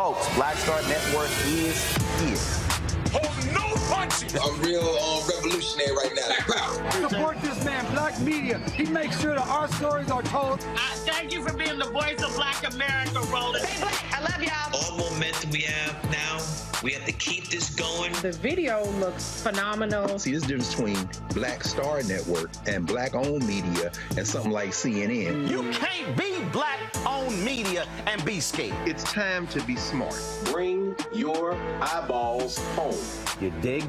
Folks, Black Star Network is here. Hold no punches! I'm real revolutionary right now. Black power. Support this man, Black Media. He makes sure that our stories are told. Thank you for being the voice of Black America, Roland. Stay black. I love y'all. All momentum we have now, we have to keep this going. The video looks phenomenal. See, this difference between Black Star Network and Black-owned media and something like CNN. You can't be Black-owned media and be scared. It's time to be smart. Bring your eyeballs home. You dig?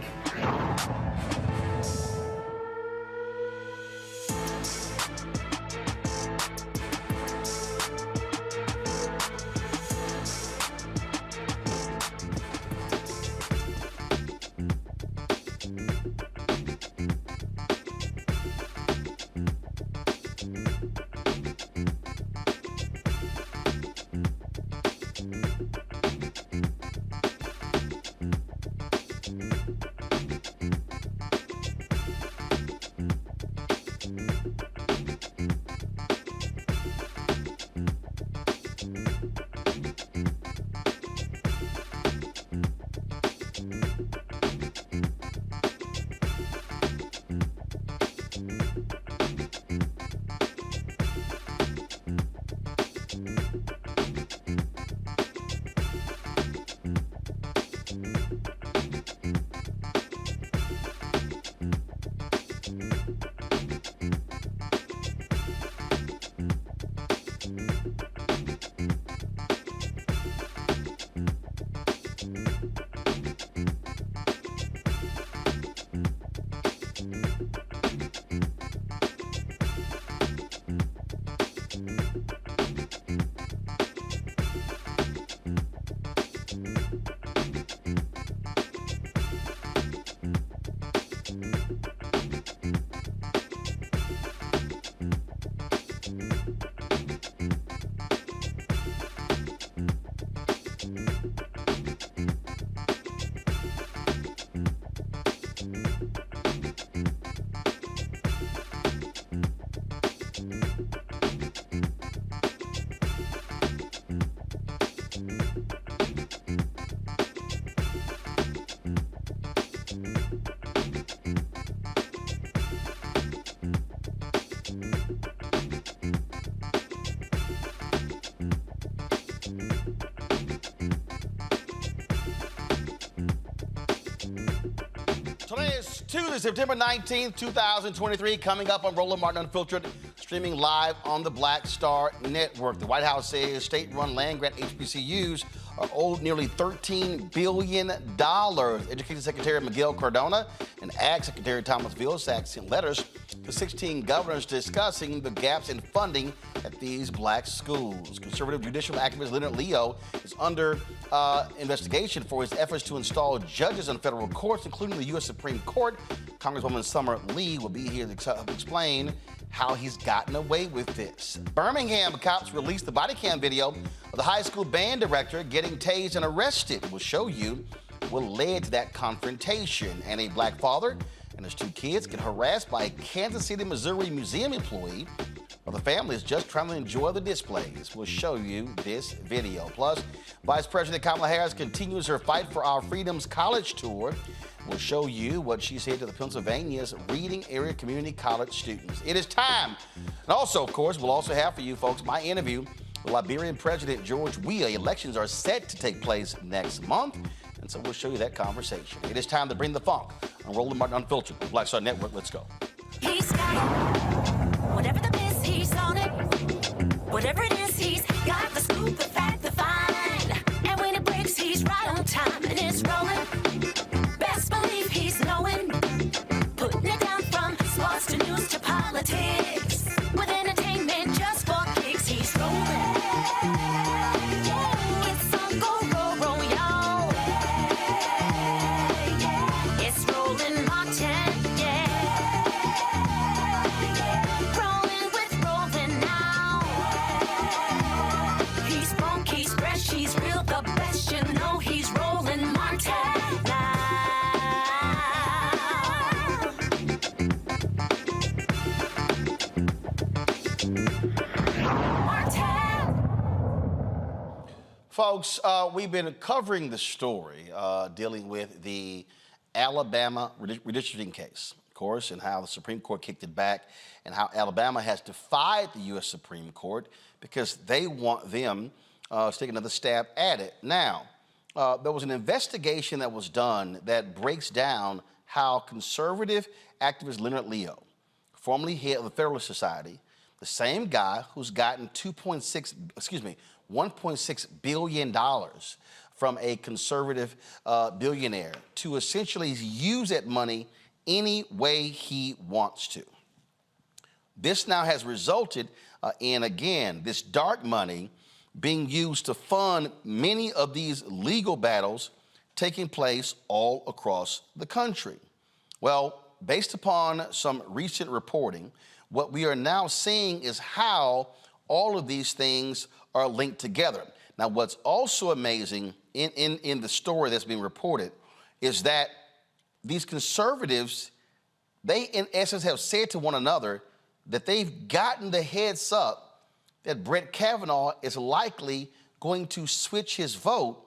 Today is Tuesday, September 19th, 2023, coming up on Roland Martin Unfiltered, streaming live on the Black Star Network. The White House says state-run land-grant HBCUs are owed nearly $13 billion. Education Secretary Miguel Cardona and Ag Secretary Thomas Vilsack sent letters to 16 governors discussing the gaps in funding at these black schools. Conservative judicial activist Leonard Leo is under investigation for his efforts to install judges on federal courts, including the U.S. Supreme Court. Congresswoman Summer Lee will be here to explain how he's gotten away with this. Birmingham cops released the Bodycam video of the high school band director getting tased and arrested. We'll show you what led to that confrontation. And a black father and his two kids get harassed by a Kansas City, Missouri museum employee while the family is just trying to enjoy the displays. We'll show you this video. Plus, Vice President Kamala Harris continues her Fight for Our Freedoms college tour. We'll show you what she said to the Pennsylvania's Reading Area Community College students. It is time. And also, of course, we'll also have for you folks my interview with Liberian President George Weah. Elections are set to take place next month, and so we'll show you that conversation. It is time to bring the funk on Roland Martin Unfiltered, Black Star Network. Let's go. He's got it. Whatever the miss, he's on it. Whatever it is, he's got the scoop, the fact, the find. And when it breaks, he's right on time and it's rolling. Best believe he's knowing. Putting it down from sports to news to politics. With entertainment just for kicks, he's rolling. It's on go, roll, y'all. It's Roland Martin, yeah. folks, we've been covering the story dealing with the Alabama redistricting case, of course, and how the Supreme Court kicked it back and how Alabama has defied the U.S. Supreme Court because they want them to take another stab at it. Now, there was an investigation that was done that breaks down how conservative activist Leonard Leo, formerly head of the Federalist Society, the same guy who's gotten $1.6 billion from a conservative billionaire to essentially use that money any way he wants to. This now has resulted in, again, this dark money being used to fund many of these legal battles taking place all across the country. Well, based upon some recent reporting, what we are now seeing is how all of these things are linked together. Now, what's also amazing in the story that's being reported is that these conservatives, they in essence have said to one another that they've gotten the heads up that Brett Kavanaugh is likely going to switch his vote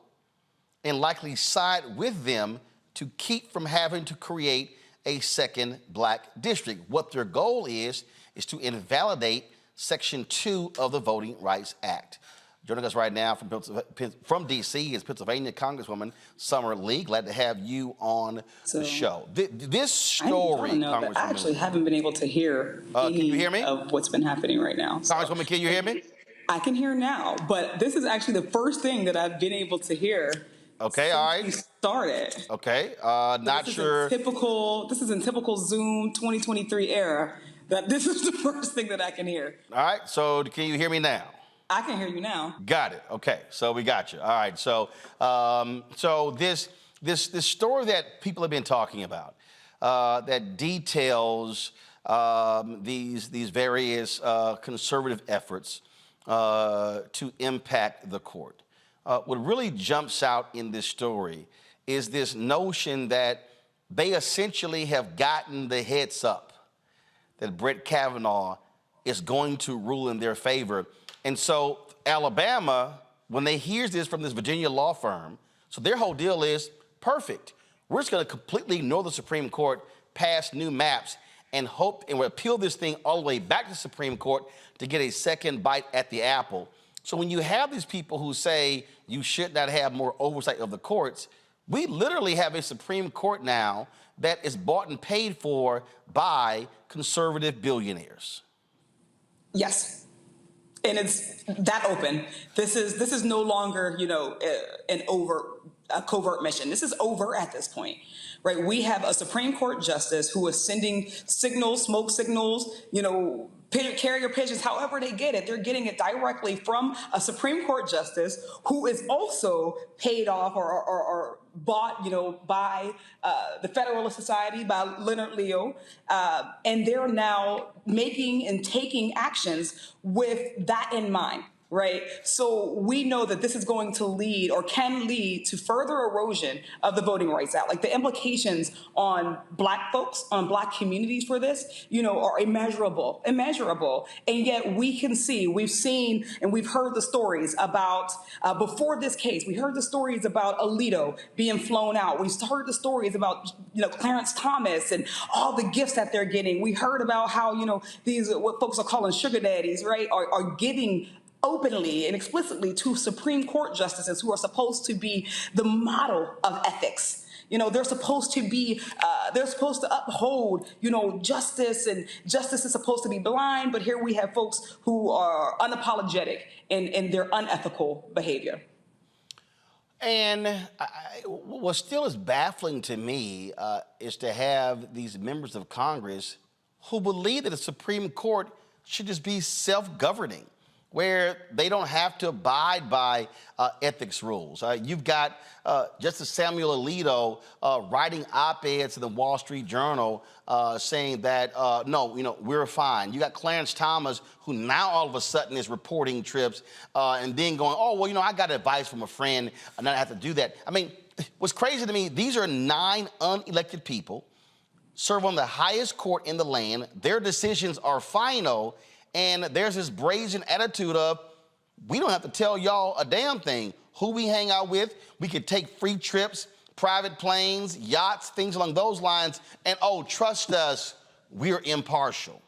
and likely side with them to keep from having to create a second black district. What their goal is to invalidate Section 2 of the Voting Rights Act. Joining us right now from D.C. is Pennsylvania Congresswoman Summer Lee. Glad to have you on the show. This story, Congresswoman, I actually haven't been able to hear can you hear me? Of what's been happening right now. Congresswoman, can you hear me? I can hear now, but this is actually the first thing that I've been able to hear. Okay, all right. We started. Okay, not sure. This is in typical Zoom 2023 era. That this is the first thing that I can hear. All right, so can you hear me now? I can hear you now. Got it. Okay, so we got you. All right, so this story that people have been talking about that details these various conservative efforts to impact the court. What really jumps out in this story is this notion that they essentially have gotten the heads up that Brett Kavanaugh is going to rule in their favor. And so Alabama, when they hear this from this Virginia law firm, so their whole deal is perfect. We're just going to completely ignore the Supreme Court, pass new maps, and hope and we'll appeal this thing all the way back to the Supreme Court to get a second bite at the apple. So when you have these people who say you should not have more oversight of the courts, we literally have a Supreme Court now that is bought and paid for by conservative billionaires. Yes. And it's that open. This is no longer, a covert mission. This is over at this point, right? We have a Supreme Court justice who is sending signals, smoke signals, carrier pigeons, however they get it. They're getting it directly from a Supreme Court justice who is also paid off or bought, by the Federalist Society, by Leonard Leo, and they're now making and taking actions with that in mind. Right. So we know that this is going to lead or can lead to further erosion of the Voting Rights Act. Like the implications on Black folks, on Black communities for this, are immeasurable. And yet we can see, we've seen and we've heard the stories about before this case, we heard the stories about Alito being flown out. We've heard the stories about, Clarence Thomas and all the gifts that they're getting. We heard about how, these what folks are calling sugar daddies, right, are giving openly and explicitly to Supreme Court justices who are supposed to be the model of ethics. They're supposed to be, they're supposed to uphold, justice, and justice is supposed to be blind, but here we have folks who are unapologetic in their unethical behavior. And what still is baffling to me is to have these members of Congress who believe that the Supreme Court should just be self-governing, where they don't have to abide by ethics rules. You've got Justice Samuel Alito writing op-eds in the Wall Street Journal saying that, no, we're fine. You got Clarence Thomas, who now all of a sudden is reporting trips and then going, oh, well, I got advice from a friend and I have to do that. I mean, what's crazy to me, these are 9 unelected people, serve on the highest court in the land. Their decisions are final. And there's this brazen attitude of, we don't have to tell y'all a damn thing. Who we hang out with, we could take free trips, private planes, yachts, things along those lines. And oh, trust us, we're impartial.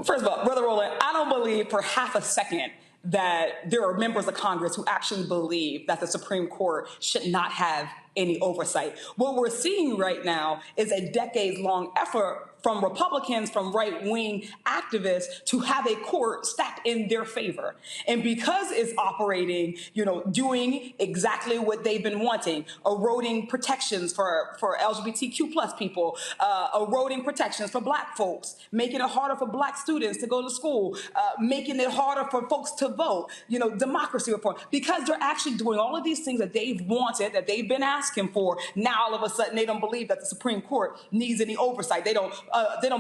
First of all, Brother Roland, I don't believe for half a second that there are members of Congress who actually believe that the Supreme Court should not have any oversight. What we're seeing right now is a decades-long effort from Republicans, from right-wing activists to have a court stacked in their favor. And because it's operating, doing exactly what they've been wanting, eroding protections for LGBTQ plus people, eroding protections for Black folks, making it harder for Black students to go to school, making it harder for folks to vote, democracy reform, because they're actually doing all of these things that they've wanted, that they've been asking for. Now, all of a sudden, they don't believe that the Supreme Court needs any oversight. They don't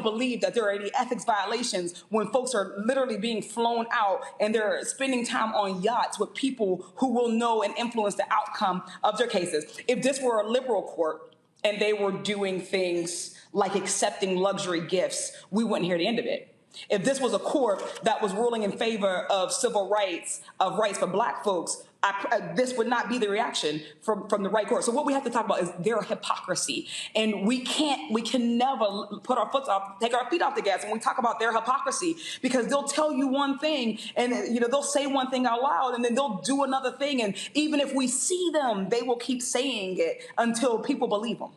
believe that there are any ethics violations when folks are literally being flown out and they're spending time on yachts with people who will know and influence the outcome of their cases. If this were a liberal court and they were doing things like accepting luxury gifts, we wouldn't hear the end of it. If this was a court that was ruling in favor of civil rights, of rights for Black folks, this would not be the reaction from the right court. So what we have to talk about is their hypocrisy. And we can never take our feet off the gas when we talk about their hypocrisy, because they'll tell you one thing and they'll say one thing out loud and then they'll do another thing. And even if we see them, they will keep saying it until people believe them.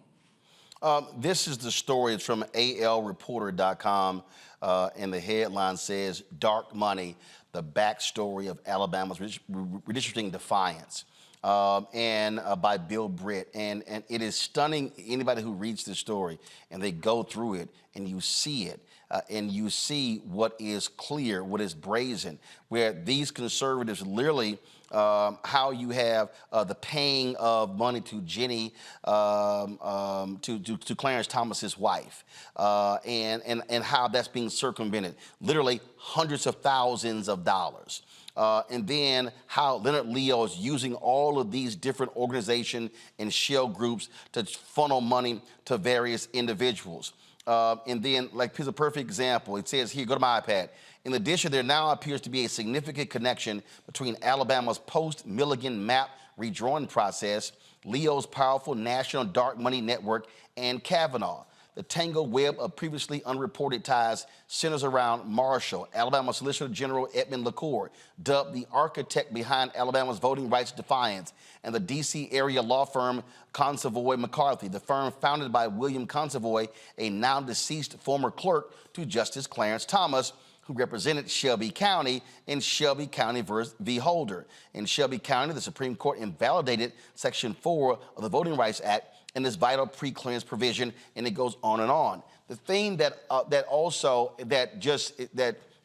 This is the story. It's from alreporter.com, and the headline says, "Dark Money, the backstory of Alabama's redistricting defiance," and by Bill Britt. And it is stunning, anybody who reads this story and they go through it and you see it, and you see what is clear, what is brazen, where these conservatives literally, how you have the paying of money to Jenny, to Clarence Thomas's wife, and how that's being circumvented, literally hundreds of thousands of dollars. And then how Leonard Leo is using all of these different organizations and shell groups to funnel money to various individuals. And then, like, here's a perfect example. It says here, go to my iPad. In addition, there now appears to be a significant connection between Alabama's post-Milligan map redrawing process, Leo's powerful national dark money network, and Kavanaugh. The tangled web of previously unreported ties centers around Marshall, Alabama Solicitor General Edmund LaCour, dubbed the architect behind Alabama's voting rights defiance, and the D.C. area law firm Consovoy McCarthy, the firm founded by William Consovoy, a now deceased former clerk to Justice Clarence Thomas, who represented Shelby County in Shelby County v. Holder. In Shelby County, the Supreme Court invalidated Section 4 of the Voting Rights Act and this vital pre-clearance provision, and it goes on and on. The thing that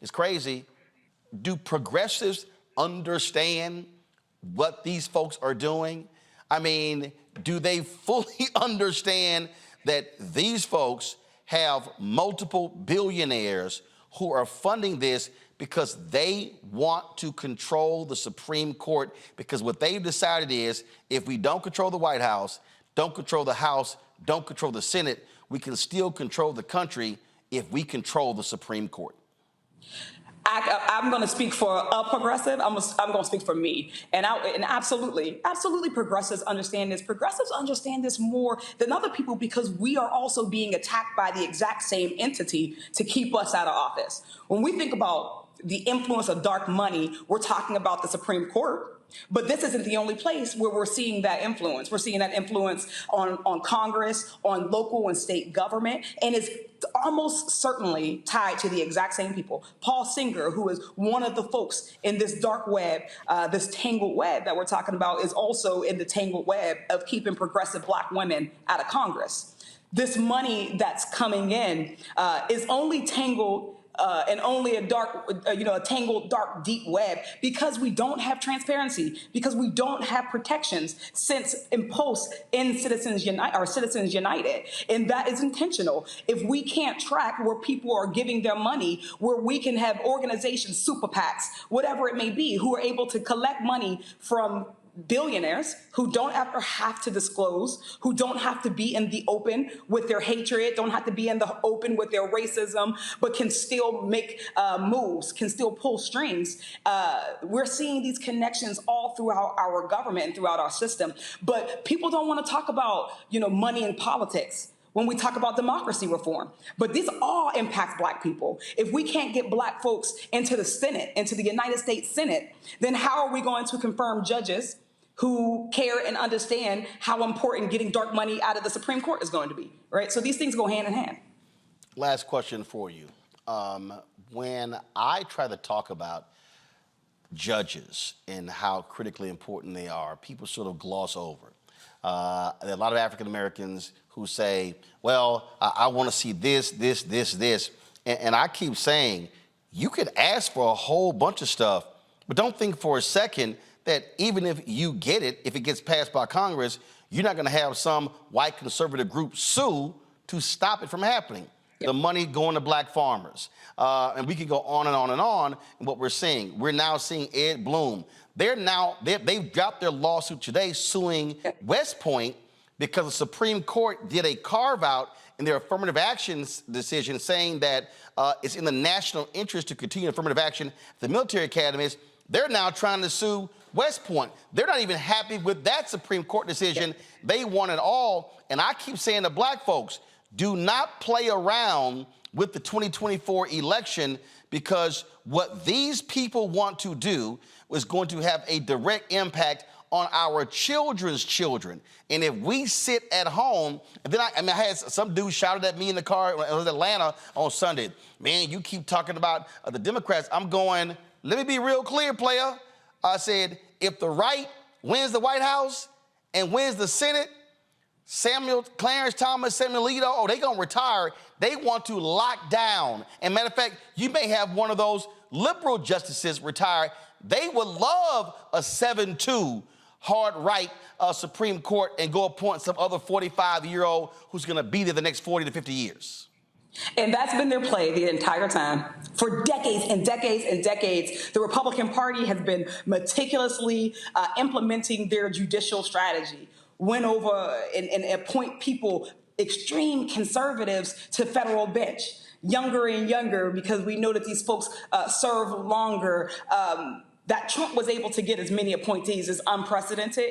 is crazy, do progressives understand what these folks are doing? I mean, do they fully understand that these folks have multiple billionaires who are funding this because they want to control the Supreme Court? Because what they've decided is, if we don't control the White House, don't control the House, don't control the Senate, we can still control the country if we control the Supreme Court. I'm going to speak for a progressive. I'm going to speak for me. And absolutely progressives understand this. Progressives understand this more than other people because we are also being attacked by the exact same entity to keep us out of office. When we think about the influence of dark money, we're talking about the Supreme Court. But this isn't the only place where we're seeing that influence. We're seeing that influence on Congress, on local and state government, and it's almost certainly tied to the exact same people. Paul Singer, who is one of the folks in this dark web, this tangled web that we're talking about, is also in the tangled web of keeping progressive Black women out of Congress. This money that's coming in is only tangled and only a tangled, dark, deep web because we don't have transparency, because we don't have protections since imposed in Citizens United, and that is intentional. If we can't track where people are giving their money, where we can have organizations, super PACs, whatever it may be, who are able to collect money from billionaires who don't ever have to disclose, who don't have to be in the open with their hatred, don't have to be in the open with their racism, but can still make moves, can still pull strings. We're seeing these connections all throughout our government and throughout our system. But people don't want to talk about, money in politics when we talk about democracy reform. But this all impacts Black people. If we can't get Black folks into the Senate, into the United States Senate, then how are we going to confirm judges who care and understand how important getting dark money out of the Supreme Court is going to be, right? So these things go hand in hand. Last question for you. When I try to talk about judges and how critically important they are, people sort of gloss over. There are a lot of African Americans who say, well, I want to see this. And I keep saying, you could ask for a whole bunch of stuff, but don't think for a second that even if you get it, if it gets passed by Congress, you're not going to have some white conservative group sue to stop it from happening. Yep. The money going to Black farmers. And we could go on and on and on. And what we're now seeing Ed Bloom. They've dropped their lawsuit today suing West Point because the Supreme Court did a carve-out in their affirmative action decision saying that it's in the national interest to continue affirmative action at the military academies. They're now trying to sue West Point. They're not even happy with that Supreme Court decision. They want it all. And I keep saying to Black folks, do not play around with the 2024 election, because what these people want to do is going to have a direct impact on our children's children. And if we sit at home, and then I had some dude shouted at me in the car when I was in Atlanta on Sunday, man, you keep talking about the Democrats. I'm going, let me be real clear, player. I said, if the right wins the White House and wins the Senate, Clarence Thomas, Samuel Alito, they gonna retire. They want to lock down. And matter of fact, you may have one of those liberal justices retire. They would love a 7-2 hard right Supreme Court and go appoint some other 45-year-old who's gonna be there the next 40 to 50 years. And that's been their play the entire time. For decades and decades and decades, the Republican Party has been meticulously implementing their judicial strategy. Went over and appoint people, extreme conservatives, to federal bench, younger and younger, because we know that these folks serve longer. That Trump was able to get as many appointees is unprecedented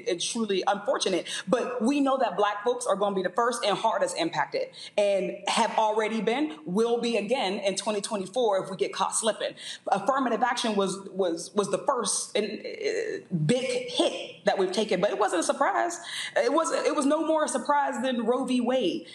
and truly unfortunate. But we know that Black folks are going to be the first and hardest impacted, and have already been, will be again in 2024 if we get caught slipping. Affirmative action was the first big hit that we've taken, but it wasn't a surprise. It was no more a surprise than Roe v. Wade.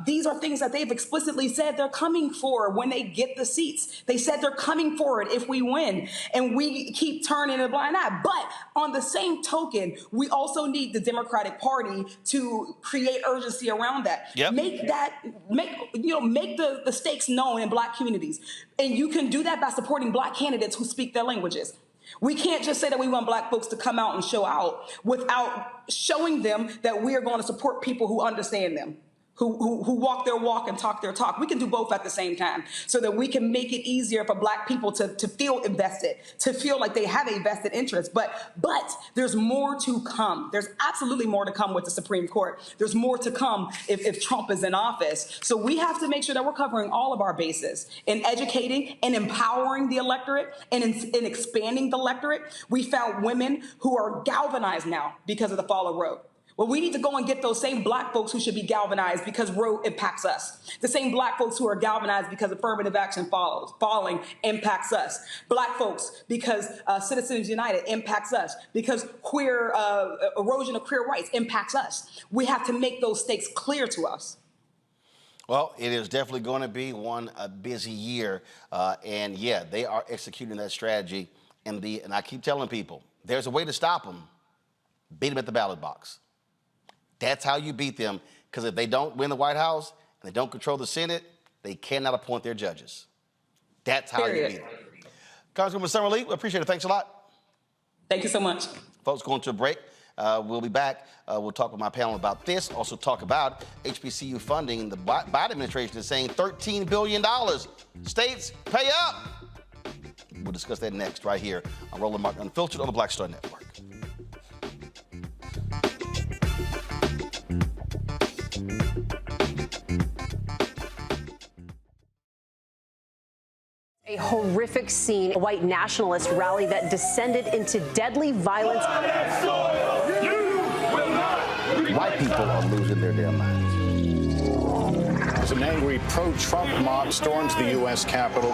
These are things that they've explicitly said they're coming for when they get the seats. They said they're coming for it if we win, and we keep turning a blind eye. But on the same token, we also need the Democratic Party to create urgency around that. Yep. Make the stakes known in Black communities. And you can do that by supporting Black candidates who speak their languages. We can't just say that we want Black folks to come out and show out without showing them that we are going to support people who understand them, who walk their walk and talk their talk. We can do both at the same time so that we can make it easier for Black people to feel invested, to feel like they have a vested interest. But there's more to come. There's absolutely more to come with the Supreme Court. There's more to come if Trump is in office. So we have to make sure that we're covering all of our bases in educating and empowering the electorate and in expanding the electorate. We found women who are galvanized now because of the fall of Roe. Well, we need to go and get those same Black folks who should be galvanized because Roe impacts us. The same Black folks who are galvanized because affirmative action falling impacts us. Black folks because Citizens United impacts us. Because erosion of queer rights impacts us. We have to make those stakes clear to us. Well, it is definitely going to be a busy year. And yeah, they are executing that strategy. And I keep telling people, there's a way to stop them. Beat them at the ballot box. That's how you beat them, because if they don't win the White House and they don't control the Senate, they cannot appoint their judges. That's how you beat them. Congresswoman Summer Lee, we appreciate it. Thanks a lot. Thank you so much. Folks, going to a break. We'll be back. We'll talk with my panel about this. Also talk about HBCU funding. The Biden administration is saying $13 billion. States, pay up. We'll discuss that next right here on Roland Martin Unfiltered on the Black Star Network. scene, a white nationalist rally that descended into deadly violence. White people are losing their damn minds. An angry pro-Trump mob storms the U.S. Capitol.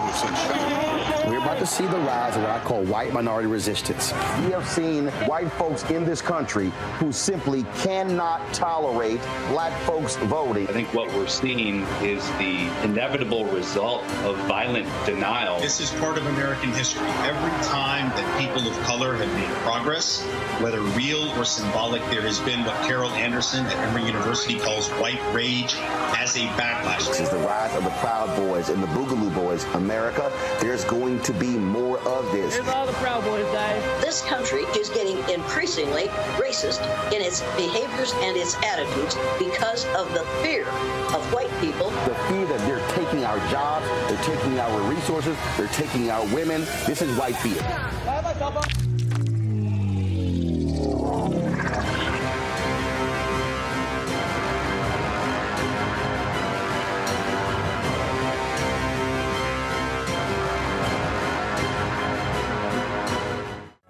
We're about to see the rise of what I call white minority resistance. We have seen white folks in this country who simply cannot tolerate black folks voting. I think what we're seeing is the inevitable result of violent denial. This is part of American history. Every time that people of color have made progress, whether real or symbolic, there has been what Carol Anderson at Emory University calls white rage as a backlash. This is the rise of the Proud Boys and the Boogaloo Boys. America, there's going to be more of this. Here's all the Proud Boys, guys. This country is getting increasingly racist in its behaviors and its attitudes because of the fear of white people. The fear that they're taking our jobs, they're taking our resources, they're taking our women. This is white fear.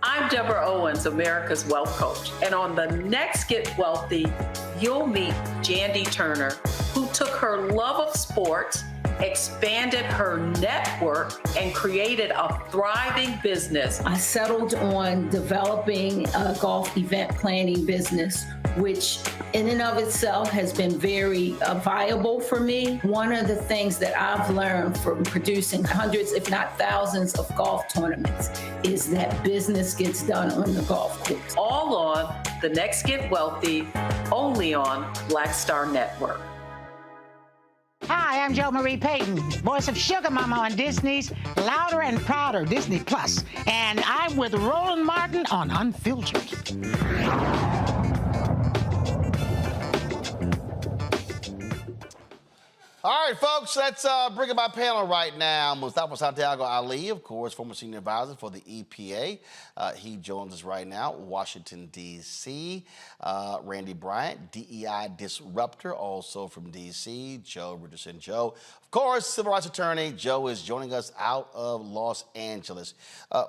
I'm Deborah Owens, America's Wealth Coach. And on the next Get Wealthy, you'll meet Jandy Turner, who took her love of sports, expanded her network, and created a thriving business. I settled on developing a golf event planning business, which in and of itself has been very viable for me. One of the things that I've learned from producing hundreds, if not thousands, of golf tournaments is that business gets done on the golf course. All on The Next Get Wealthy, only on Black Star Network. Hi, I'm Jo Marie Payton, voice of Sugar Mama on Disney's Louder and Prouder Disney Plus, and I'm with Roland Martin on Unfiltered. All right, folks, let's bring in my panel right now. Mustafa Santiago Ali, of course, former senior advisor for the EPA. He joins us right now. Washington, D.C. Randy Bryant, DEI disruptor, also from D.C. Joe Richardson. Joe, of course, civil rights attorney. Joe is joining us out of Los Angeles.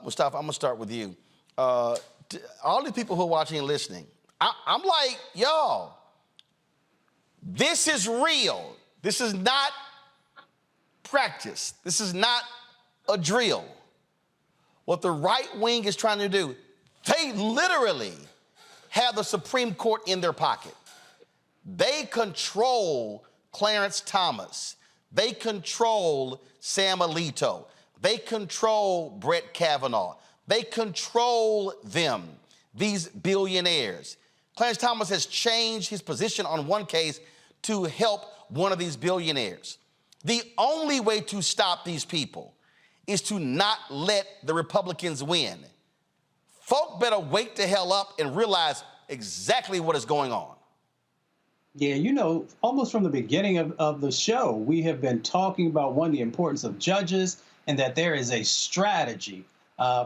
Mustafa, I'm going to start with you. All the people who are watching and listening, I'm like, y'all, this is real. This is not practice. This is not a drill. What the right wing is trying to do, they literally have the Supreme Court in their pocket. They control Clarence Thomas. They control Sam Alito. They control Brett Kavanaugh. They control them, these billionaires. Clarence Thomas has changed his position on one case to help one of these billionaires. The only way to stop these people is to not let the Republicans win. Folk better wake the hell up and realize exactly what is going on. Yeah, you know, almost from the beginning of the show, we have been talking about, one, the importance of judges and that there is a strategy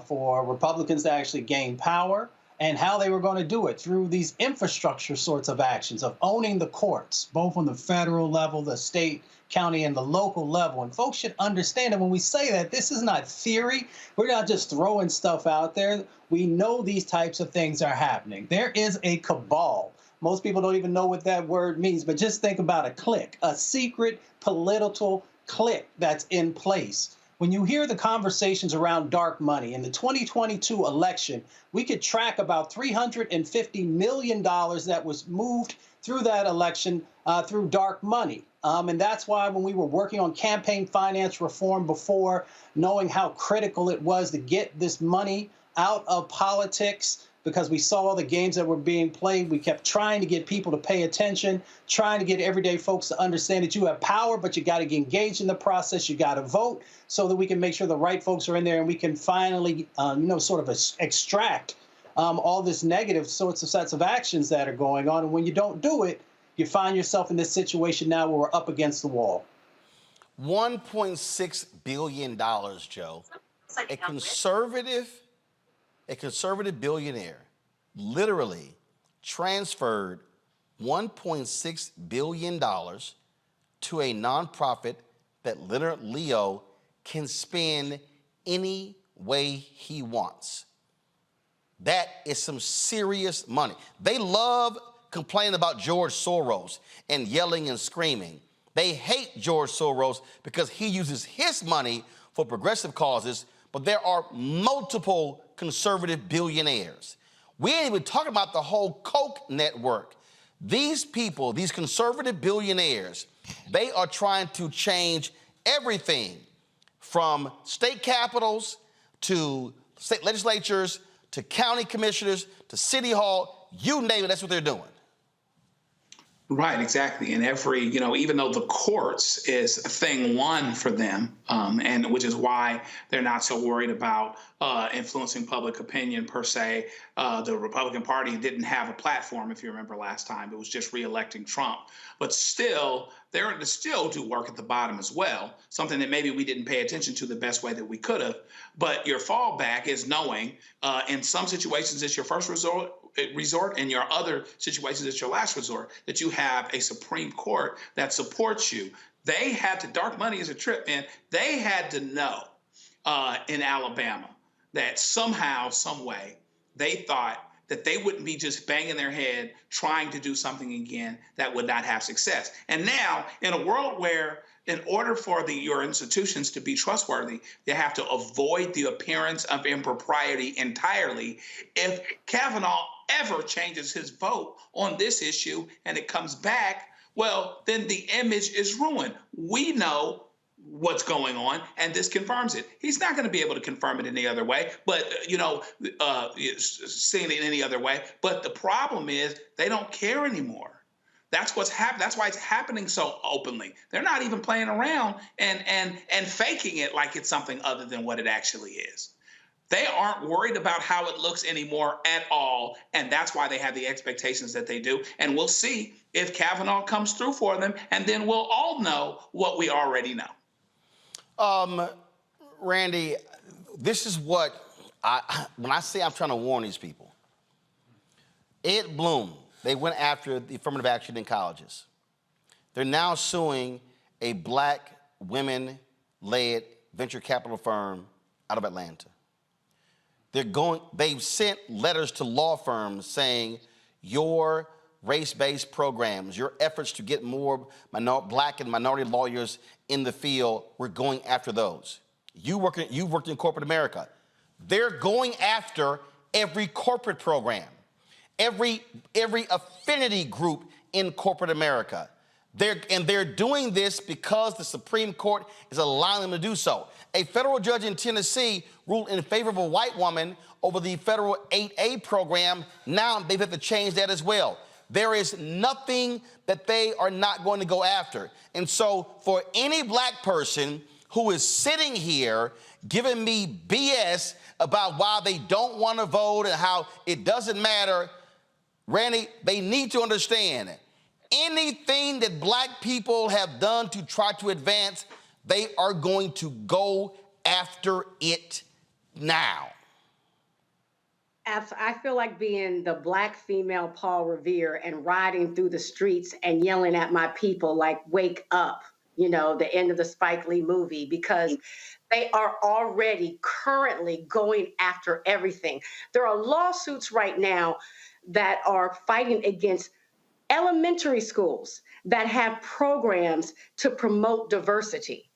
for Republicans to actually gain power, and how they were going to do it through these infrastructure sorts of actions of owning the courts, both on the federal level, the state, county, and the local level. And folks should understand that when we say that, this is not theory. We're not just throwing stuff out there. We know these types of things are happening. There is a cabal. Most people don't even know what that word means, but just think about a clique, a secret political clique that's in place. When you hear the conversations around dark money, in the 2022 election, we could track about $350 million that was moved through that election through dark money. And that's why when we were working on campaign finance reform before, knowing how critical it was to get this money out of politics, because we saw the games that were being played. We kept trying to get people to pay attention, trying to get everyday folks to understand that you have power, but you got to get engaged in the process. You got to vote so that we can make sure the right folks are in there and we can finally, sort of extract all this negative sorts of sets of actions that are going on. And when you don't do it, you find yourself in this situation now where we're up against the wall. $1.6 billion, Joe. A conservative billionaire literally transferred $1.6 billion to a nonprofit that Leonard Leo can spend any way he wants. That is some serious money. They love complaining about George Soros and yelling and screaming. They hate George Soros because he uses his money for progressive causes, but there are multiple conservative billionaires. We ain't even talking about the whole Koch network. These people, these conservative billionaires, they are trying to change everything from state capitals to state legislatures to county commissioners to city hall, you name it, that's what they're doing. Right, exactly. And every, even though the courts is thing one for them, and which is why they're not so worried about influencing public opinion per se. The Republican Party didn't have a platform, if you remember last time. It was just reelecting Trump. But still, they're to still do work at the bottom as well, something that maybe we didn't pay attention to the best way that we could have. But your fallback is knowing in some situations it's your first resort, in your other situations it's your last resort, that you have a Supreme Court that supports you. They had to, dark money is a trip, man. They had to know in Alabama that somehow, some way, they thought that they wouldn't be just banging their head trying to do something again that would not have success. And now, in a world where in order for your institutions to be trustworthy, they have to avoid the appearance of impropriety entirely. If Kavanaugh ever changes his vote on this issue and it comes back, well, then the image is ruined. We know what's going on, and this confirms it. He's not going to be able to confirm it any other way, but, seeing it any other way. But the problem is they don't care anymore. That's what's happening. That's why it's happening so openly. They're not even playing around and faking it like it's something other than what it actually is. They aren't worried about how it looks anymore at all, and that's why they have the expectations that they do. And we'll see if Kavanaugh comes through for them, and then we'll all know what we already know. Randy, this is what when I say I'm trying to warn these people. Ed Bloom, they went after the affirmative action in colleges. They're now suing a black women-led venture capital firm out of Atlanta. They've sent letters to law firms saying your race-based programs, your efforts to get more black and minority lawyers in the field, we're going after those. You've worked in corporate America. They're going after every corporate program, every affinity group in corporate America. They're doing this because the Supreme Court is allowing them to do so. A federal judge in Tennessee ruled in favor of a white woman over the federal 8A program. Now they've had to change that as well. There is nothing that they are not going to go after. And so for any black person who is sitting here giving me BS about why they don't want to vote and how it doesn't matter, Randy, they need to understand anything that black people have done to try to advance, they are going to go after it now. I feel like being the black female Paul Revere and riding through the streets and yelling at my people like, wake up, the end of the Spike Lee movie, because they are already currently going after everything. There are lawsuits right now that are fighting against elementary schools that have programs to promote diversity.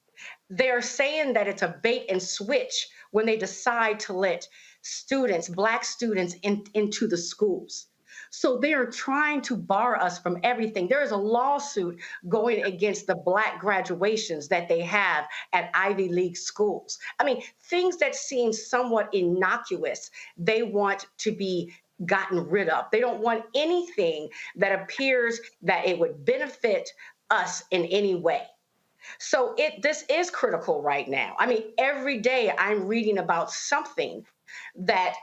They're saying that it's a bait and switch when they decide to let students, black students, into the schools. So they're trying to bar us from everything. There is a lawsuit going against the black graduations that they have at Ivy League schools. I mean, things that seem somewhat innocuous, they want to be gotten rid of. They don't want anything that appears that it would benefit us in any way. So this is critical right now. I mean, every day I'm reading about something that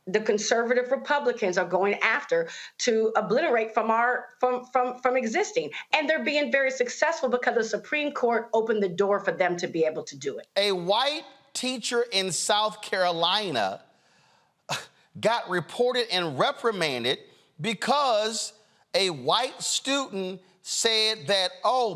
the conservative Republicans are going after to obliterate from existing. And they're being very successful because the Supreme Court opened the door for them to be able to do it. A white teacher in South Carolina got reported and reprimanded because a white student said that,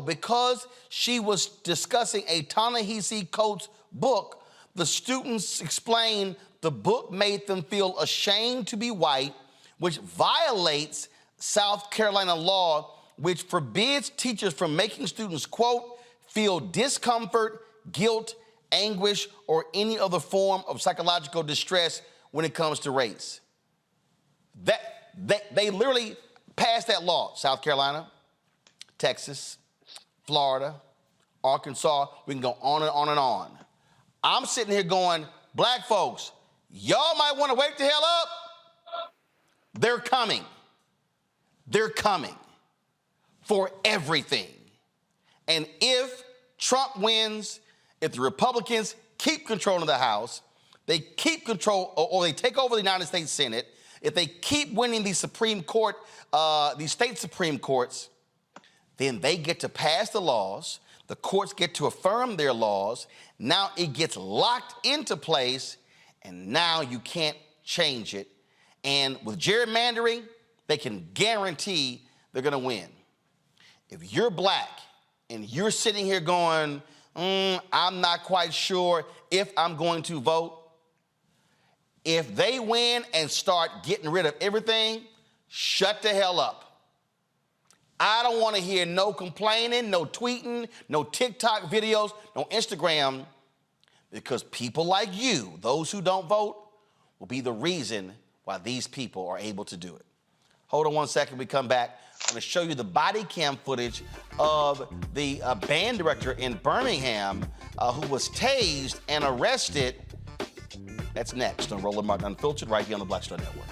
because she was discussing a Ta-Nehisi Coates book, The students explained the book made them feel ashamed to be white, which violates South Carolina law, which forbids teachers from making students, quote, feel discomfort, guilt, anguish, or any other form of psychological distress when it comes to race. They literally passed that law. South Carolina, Texas, Florida, Arkansas, we can go on and on and on. I'm sitting here going, black folks, y'all might want to wake the hell up. They're coming. They're coming for everything. And if Trump wins, if the Republicans keep control of the House, they keep control, or they take over the United States Senate, if they keep winning the Supreme Court, these state Supreme Courts, then they get to pass the laws, the courts get to affirm their laws, now it gets locked into place, and now you can't change it. And with gerrymandering, they can guarantee they're gonna win. If you're black and you're sitting here going, I'm not quite sure if I'm going to vote, if they win and start getting rid of everything, shut the hell up. I don't want to hear no complaining, no tweeting, no TikTok videos, no Instagram, because people like you, those who don't vote, will be the reason why these people are able to do it. Hold on one second, we come back. I'm going to show you the body cam footage of the band director in Birmingham who was tased and arrested. That's next on Roland Martin Unfiltered, right here on the Black Star Network.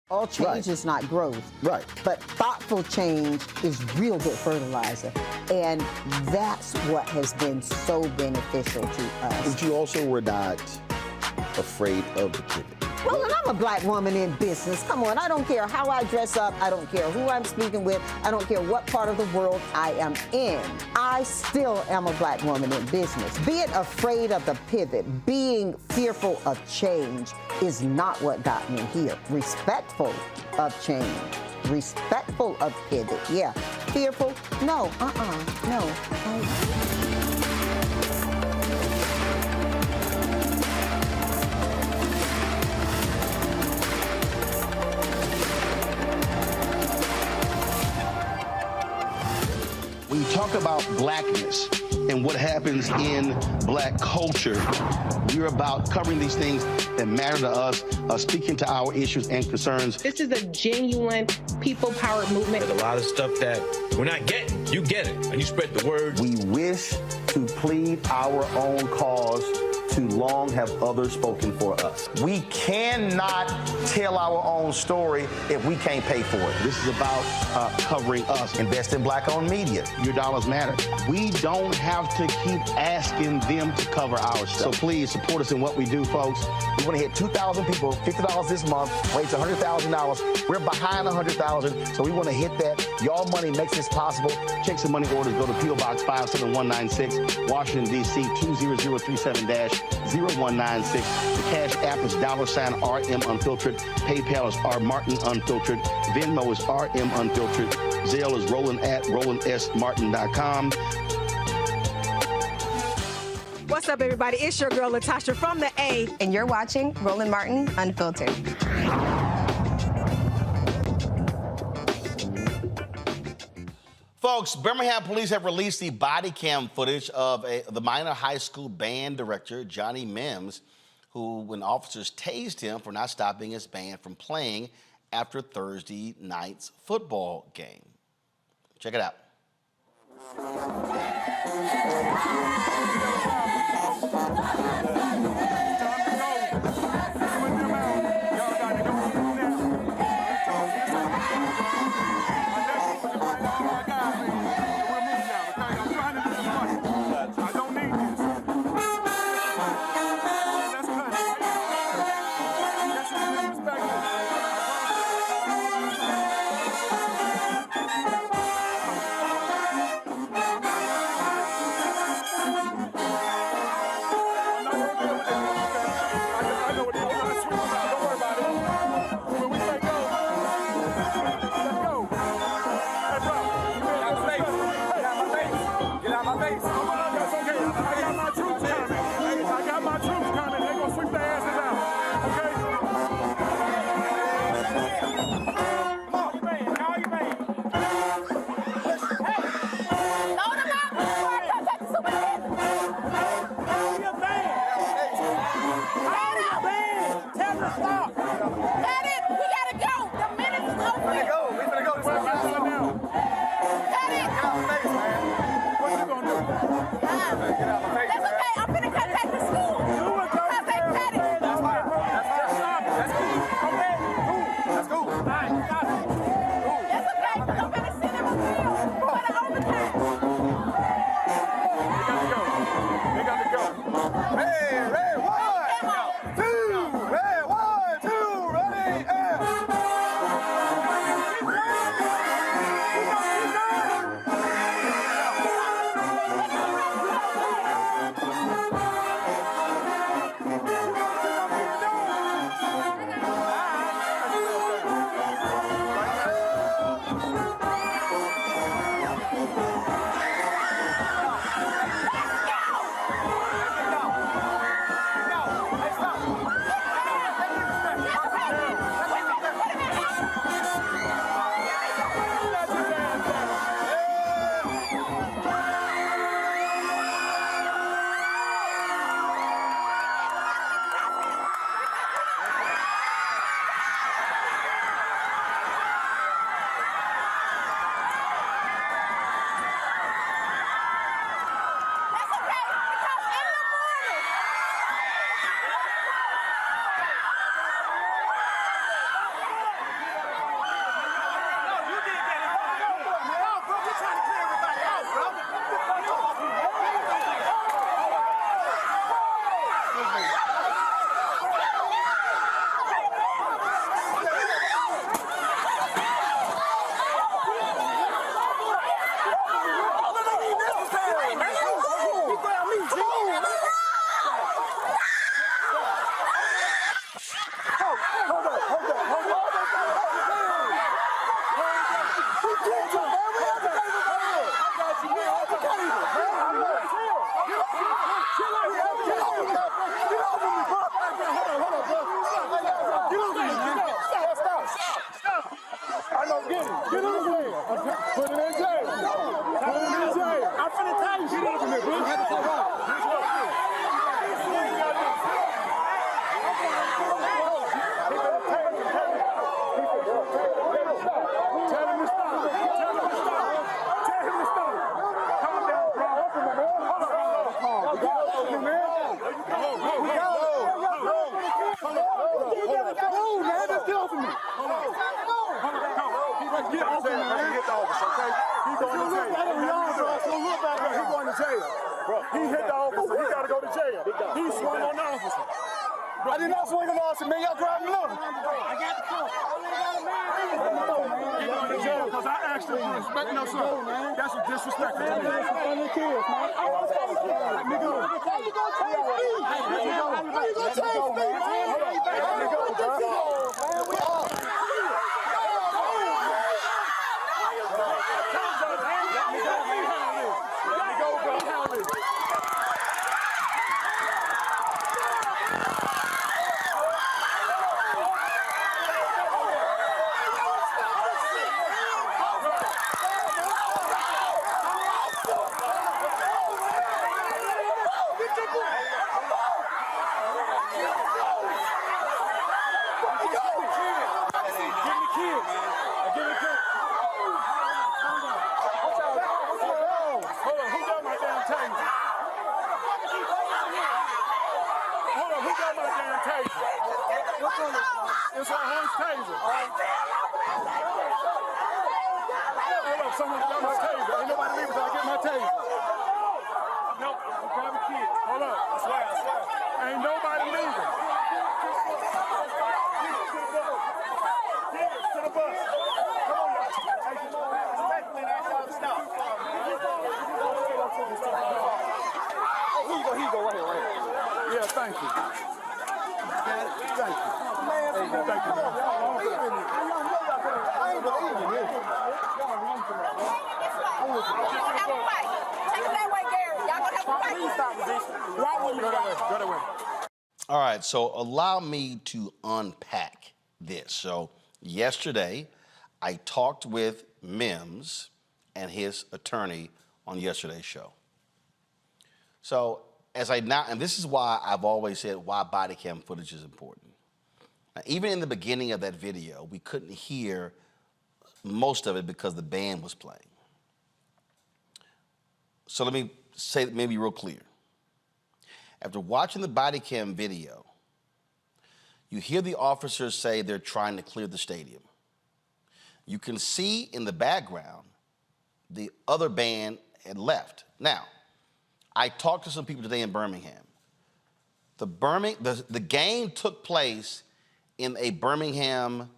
All change is not growth. Right. But thoughtful change is real good fertilizer. And that's what has been so beneficial to us. But you also were not afraid of the pivot. Well, and I'm a black woman in business. Come on, I don't care how I dress up. I don't care who I'm speaking with. I don't care what part of the world I am in. I still am a black woman in business. Being afraid of the pivot, being fearful of change is not what got me here. Respectful of change, respectful of pivot, yeah. Fearful, no, no. When you talk about blackness and what happens in black culture, we're about covering these things that matter to us, speaking to our issues and concerns. This is a genuine people-powered movement. There's a lot of stuff that we're not getting. You get it, and you spread the word. We wish to plead our own cause. Too long have others spoken for us. We cannot tell our own story if we can't pay for it. This is about covering us. Invest in black-owned media. Your dollars matter. We don't have to keep asking them to cover our stuff. So please support us in what we do, folks. We want to hit 2,000 people, $50 this month, raise $100,000. We're behind 100,000, so we want to hit that. Y'all money makes this possible. Checks and money orders go to P.O. Box 57196, Washington, D.C. 20037-0196. The Cash App is $RM Unfiltered. PayPal is R Martin Unfiltered. Venmo is RM Unfiltered. Zelle is Roland@RolandSMartin.com. What's up, everybody? It's your girl, Latasha from the A. And you're watching Roland Martin Unfiltered. Folks, Birmingham police have released the body cam footage of the minor high school band director, Johnny Mims, who, when officers tased him for not stopping his band from playing after Thursday night's football game. Check it out. jail. He hit the officer. He got to go to jail. He swung on the officer. I did not swing on the officer, man. Y'all grab me up. I got the coat. He going to jail because I asked him for respect. No, sir. That's a disrespect to me. Let me go. How you going to tase me? How you going to tase me, man? Let me go, bro. It's a horse taser. Hold up, someone got my taser. Ain't nobody leave until I get my taser. Nope, I'm grabbing kids. Hold up, I swear. Ain't nobody leaving. Kids, to the bus. Come on, y'all. Respectfully, that's y'all to stop. Here you go, right here. Yeah, thank you. Thank you. Thank you. I ain't believing this. Take it that way, Gary. Y'all gonna have a fight. Please stop resisting. Right when you go that way. All right, so allow me to unpack this. So yesterday, I talked with Mims and his attorney on yesterday's show. So and this is why I've always said why body cam footage is important. Now, even in the beginning of that video, we couldn't hear most of it because the band was playing. So let me say maybe real clear. After watching the body cam video, you hear the officers say they're trying to clear the stadium. You can see in the background the other band had left. Now, I talked to some people today in Birmingham. The game took place in a Birmingham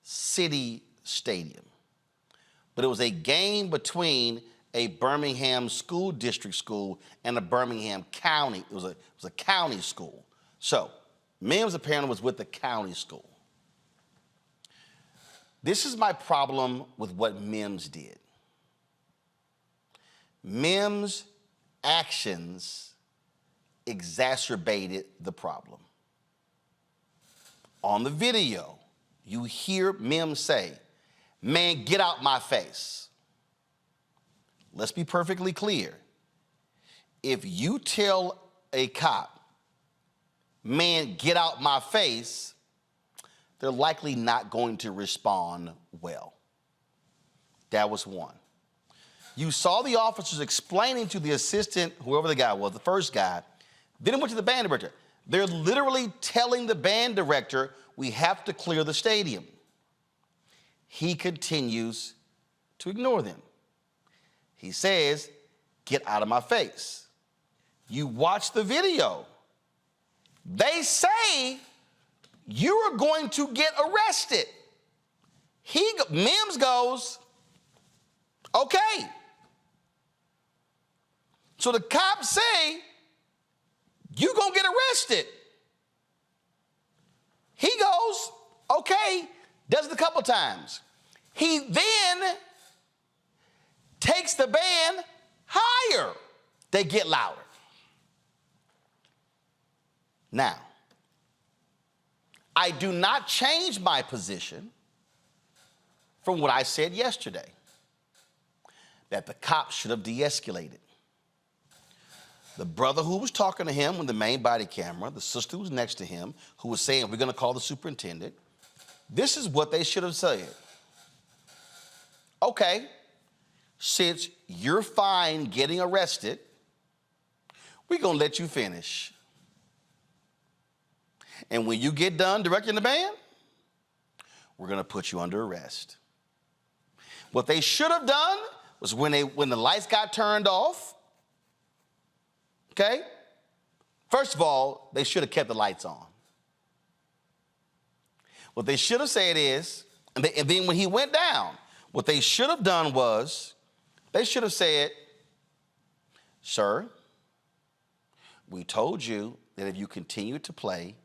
city stadium, but it was a game between a Birmingham school district school and a Birmingham county. It was a county school. So Mims apparently was with the county school. This is my problem with what Mims did. Mims' actions exacerbated the problem. On the video, you hear Mims say, "Man, get out my face." Let's be perfectly clear. If you tell a cop, "Man, get out my face," they're likely not going to respond well. That was one. You saw the officers explaining to the assistant, whoever the guy was, the first guy, then it went to the band director. They're literally telling the band director, "We have to clear the stadium." He continues to ignore them. He says, "Get out of my face." You watch the video. They say, "You are going to get arrested." Mims goes, "Okay." So the cops say, "You gonna get arrested." He goes, "Okay," does it a couple times. He then takes the band higher. They get louder. Now, I do not change my position from what I said yesterday, that the cops should have de-escalated. The brother who was talking to him on the main body camera, the sister who was next to him, who was saying, "We're going to call the superintendent," this is what they should have said. "Okay, since you're fine getting arrested, we're going to let you finish. And when you get done directing the band, we're going to put you under arrest." What they should have done was when the lights got turned off Okay? First of all, they should have kept the lights on. What they should have said is, and then when he went down, what they should have done was, they should have said, sir, we told you that if you continue to play,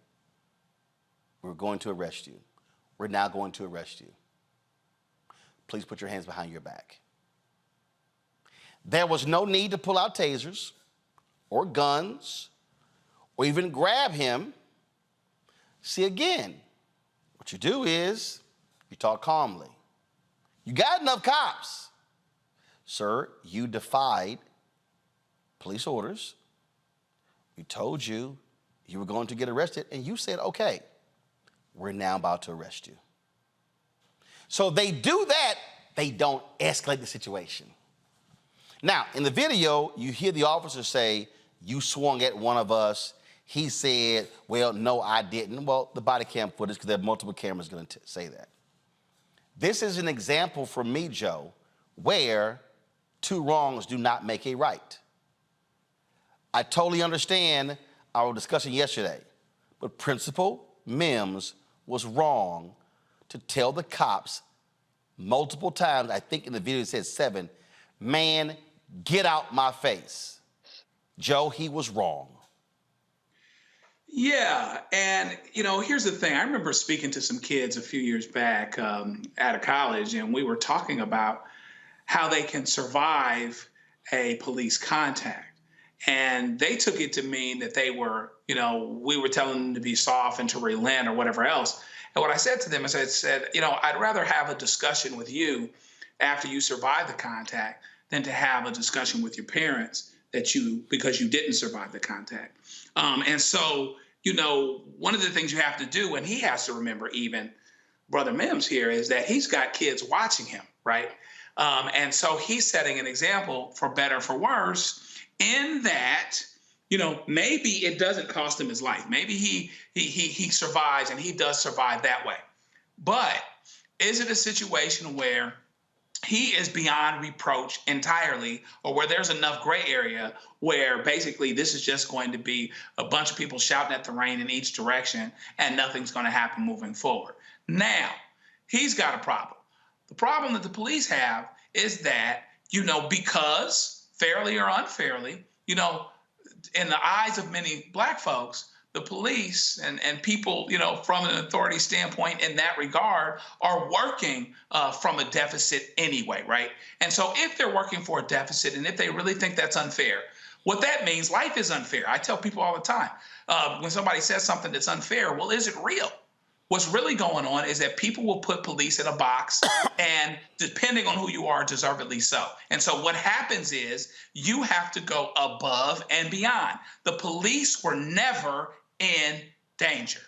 we're going to arrest you. We're now going to arrest you. Please put your hands behind your back. There was no need to pull out tasers or guns or even grab him. See, again, what you do is you talk calmly. You got enough cops. Sir, you defied police orders. We told you you were going to get arrested, and you said, okay, we're now about to arrest you. So they do that, they don't escalate the situation. Now, in the video, you hear the officer say, you swung at one of us. He said, well, no, I didn't. Well, the body cam footage, because there are multiple cameras going to say that. This is an example for me, Joe, where two wrongs do not make a right. I totally understand our discussion yesterday, but Principal Mims was wrong to tell the cops multiple times, I think in the video it says 7, man, get out my face. Joe, he was wrong. Yeah, and here's the thing. I remember speaking to some kids a few years back at a college, and we were talking about how they can survive a police contact. And they took it to mean that they were, we were telling them to be soft and to relent or whatever else. And what I said to them is I said, I'd rather have a discussion with you after you survive the contact than to have a discussion with your parents because you didn't survive the contact. And so, one of the things you have to do, and he has to remember even, Brother Mims here, is that he's got kids watching him, right? And so he's setting an example for better or for worse in that, maybe it doesn't cost him his life. Maybe he survives and he does survive that way. But is it a situation where he is beyond reproach entirely, or where there's enough gray area where basically this is just going to be a bunch of people shouting at the rain in each direction and nothing's going to happen moving forward? Now, he's got a problem. The problem that the police have is that, because fairly or unfairly, in the eyes of many black folks, the police and people, from an authority standpoint in that regard are working from a deficit anyway, right? And so if they're working for a deficit and if they really think that's unfair, what that means, life is unfair. I tell people all the time, when somebody says something that's unfair, well, is it real? What's really going on is that people will put police in a box and depending on who you are, deservedly so. And so what happens is you have to go above and beyond. The police were never in danger.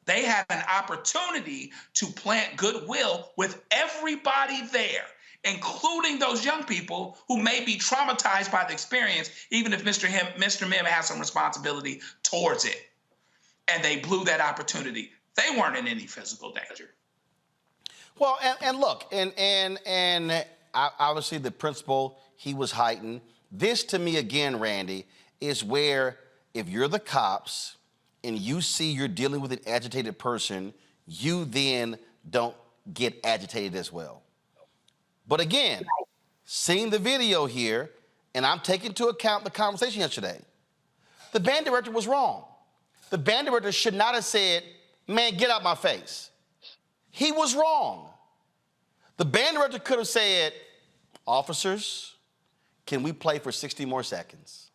They had an opportunity to plant goodwill with everybody there, including those young people who may be traumatized by the experience, even if Mr. Mim has some responsibility towards it. And they blew that opportunity. They weren't in any physical danger. Well, and look, and obviously the principal, he was heightened. This to me again, Randy, is where if you're the cops and you see you're dealing with an agitated person, you then don't get agitated as well. But again, seeing the video here, and I'm taking into account the conversation yesterday, the band director was wrong. The band director should not have said, man, get out my face. He was wrong. The band director could have said, officers, can we play for 60 more seconds?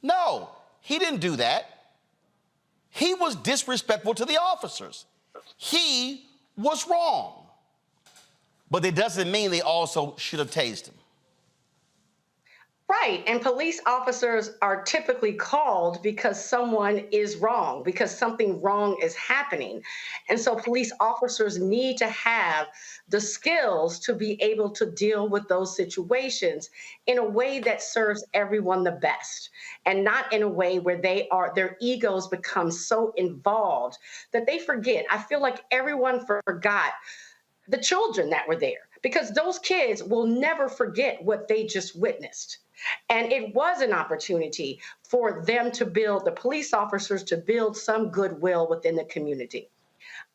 No, he didn't do that. He was disrespectful to the officers. He was wrong. But it doesn't mean they also should have tased him. Right. And police officers are typically called because someone is wrong, because something wrong is happening. And so police officers need to have the skills to be able to deal with those situations in a way that serves everyone the best, and not in a way where their egos become so involved that they forget. I feel like everyone forgot the children that were there, because those kids will never forget what they just witnessed. And it was an opportunity for them to build, the police officers to build some goodwill within the community.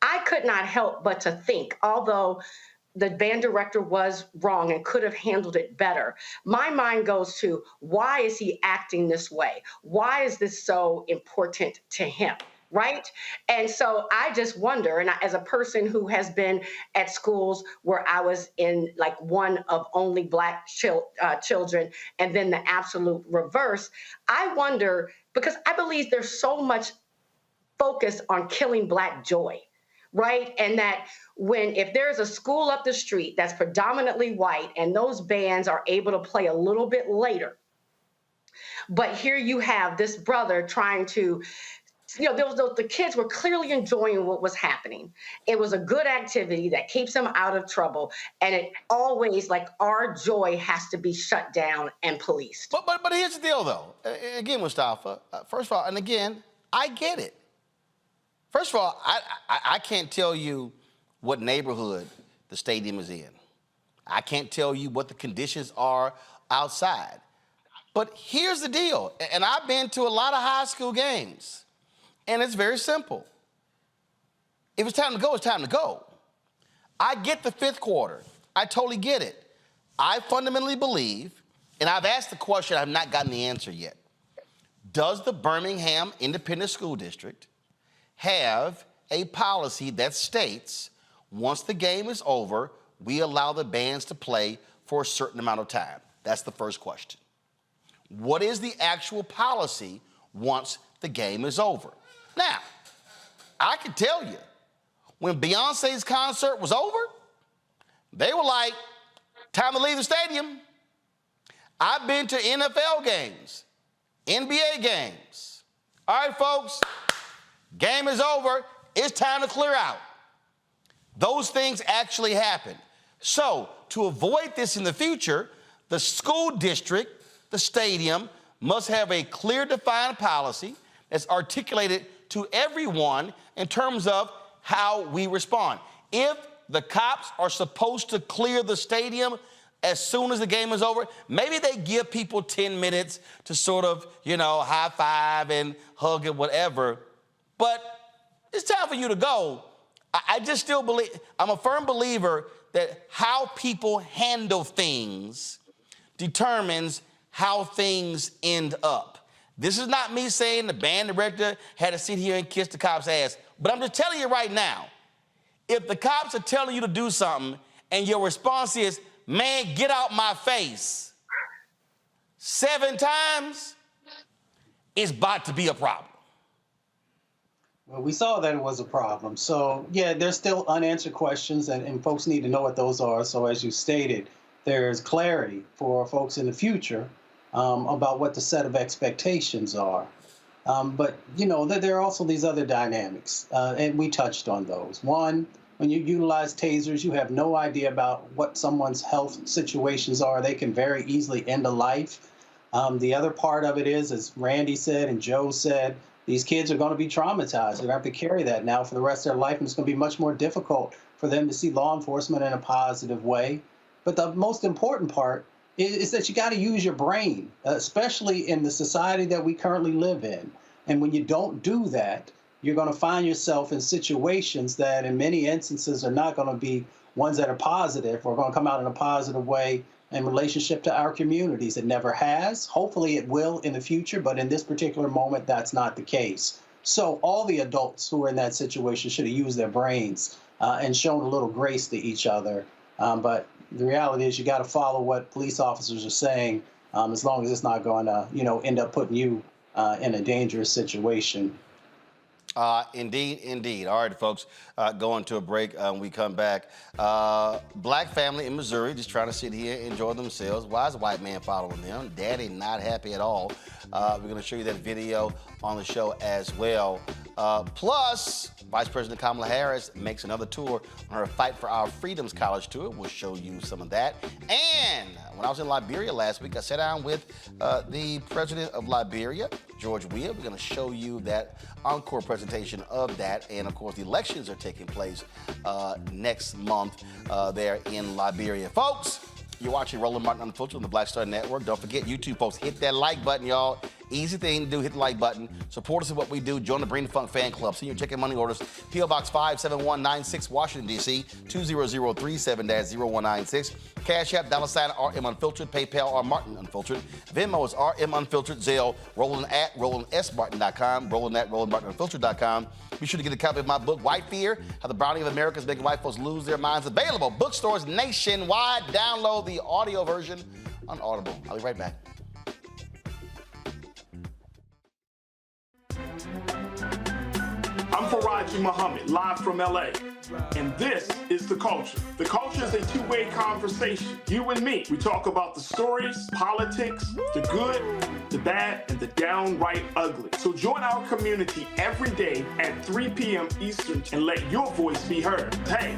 I could not help but to think, although the band director was wrong and could have handled it better, my mind goes to, why is he acting this way? Why is this so important to him? Right? And so I just wonder, and as a person who has been at schools where I was in like one of only Black children and then the absolute reverse, I wonder, because I believe there's so much focus on killing Black joy, right? And that if there's a school up the street that's predominantly white and those bands are able to play a little bit later, but here you have this brother trying to, the kids were clearly enjoying what was happening. It was a good activity that keeps them out of trouble. And it always, like, our joy has to be shut down and policed. But here's the deal, though. Again, Mustafa, first of all, and again, I get it. First of all, I can't tell you what neighborhood the stadium is in. I can't tell you what the conditions are outside. But here's the deal, and I've been to a lot of high school games. And it's very simple. If it's time to go, it's time to go. I get the fifth quarter. I totally get it. I fundamentally believe, and I've asked the question, I've not gotten the answer yet. Does the Birmingham Independent School District have a policy that states once the game is over, we allow the bands to play for a certain amount of time? That's the first question. What is the actual policy once the game is over? Now, I can tell you, when Beyonce's concert was over, they were like, time to leave the stadium. I've been to NFL games, NBA games. All right, folks, game is over. It's time to clear out. Those things actually happen. So to avoid this in the future, the school district, the stadium, must have a clear, defined policy that's articulated to everyone in terms of how we respond. If the cops are supposed to clear the stadium as soon as the game is over, maybe they give people 10 minutes to sort of, high five and hug and whatever. But it's time for you to go. I just still believe, I'm a firm believer that how people handle things determines how things end up. This is not me saying the band director had to sit here and kiss the cop's ass, but I'm just telling you right now, if the cops are telling you to do something and your response is, man, get out my face, 7 times, it's about to be a problem. Well, we saw that it was a problem. So, yeah, there's still unanswered questions, and folks need to know what those are. So, as you stated, there's clarity for folks in the future about what the set of expectations are. But, there are also these other dynamics, and we touched on those. One, when you utilize tasers, you have no idea about what someone's health situations are. They can very easily end a life. The other part of it is, as Randy said and Joe said, these kids are going to be traumatized. They're going to have to carry that now for the rest of their life, and it's going to be much more difficult for them to see law enforcement in a positive way. But the most important part is that you got to use your brain, especially in the society that we currently live in. And when you don't do that, you're going to find yourself in situations that in many instances are not going to be ones that are positive or going to come out in a positive way in relationship to our communities. It never has. Hopefully it will in the future, but in this particular moment, that's not the case. So all the adults who are in that situation should have used their brains and shown a little grace to each other. But the reality is you got to follow what police officers are saying, as long as it's not going to, end up putting you in a dangerous situation. Indeed. All right, folks, going to a break. When we come back, Black family in Missouri just trying to sit here and enjoy themselves. Why is a white man following them? Daddy not happy at all. We're going to show you that video on the show as well. Plus, Vice President Kamala Harris makes another tour on her Fight for Our Freedoms college tour. We'll show you some of that. And when I was in Liberia last week, I sat down with the president of Liberia, George Weah. We're going to show you that encore presentation of that. And, of course, the elections are taking place next month there in Liberia. Folks, You're watching Roland Martin Unfiltered on the Black Star Network. Don't forget, YouTube folks, hit that like button, y'all. Easy thing to do, hit the like button. Support us in what we do. Join the Bring the Funk fan club. Send your check and money orders. P.O. Box 57196, Washington, D.C. 20037-0196. Cash App, $RM Unfiltered. PayPal, R Martin Unfiltered. Venmo is RM Unfiltered. Zelle, Roland at RolandSMartin.com. Roland at RolandMartinUnfiltered.com. Be sure to get a copy of my book, White Fear, How the Browning of America is Making White Folks Lose Their Minds. Available bookstores nationwide. Download the audio version on Audible. I'll be right back. I'm Faraji Muhammad, live from LA. And this is The Culture. The Culture is a two-way conversation. You and me. We talk about the stories, politics, the good, the bad, and the downright ugly. So join our community every day at 3 p.m. Eastern and let your voice be heard. Hey,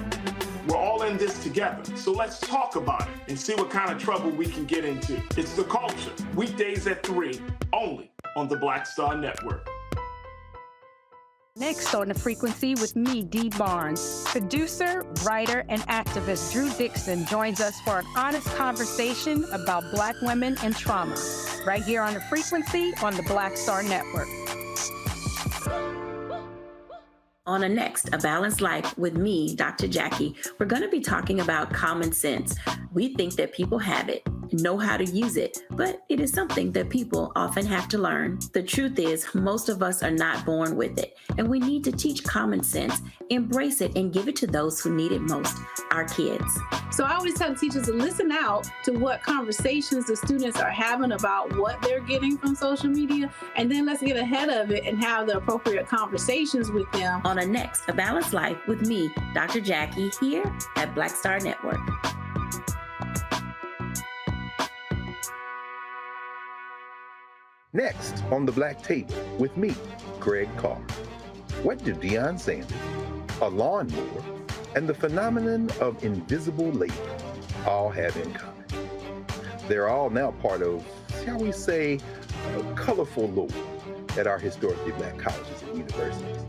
we're all in this together. So let's talk about it and see what kind of trouble we can get into. It's The Culture. Weekdays at 3, only on the Black Star Network. Next on The Frequency with me, Dee Barnes. Producer, writer, and activist Drew Dixon joins us for an honest conversation about Black women and trauma, right here on The Frequency on the Black Star Network. On a next, A Balanced Life with me, Dr. Jackie, we're going to be talking about common sense. We think that people have it, know how to use it, but it is something that people often have to learn. The truth is, most of us are not born with it, and we need to teach common sense, embrace it, and give it to those who need it most, our kids. So I always tell teachers to listen out to what conversations the students are having about what they're getting from social media, and then let's get ahead of it and have the appropriate conversations with them. On a next, A Balanced Life with me, Dr. Jackie, here at Black Star Network. Next on the Black Tape with me, Greg Carr. What do Deion Sanders, a lawnmower, and the phenomenon of invisible labor all have in common? They're all now part of, shall we say, a colorful lore at our historically Black colleges and universities.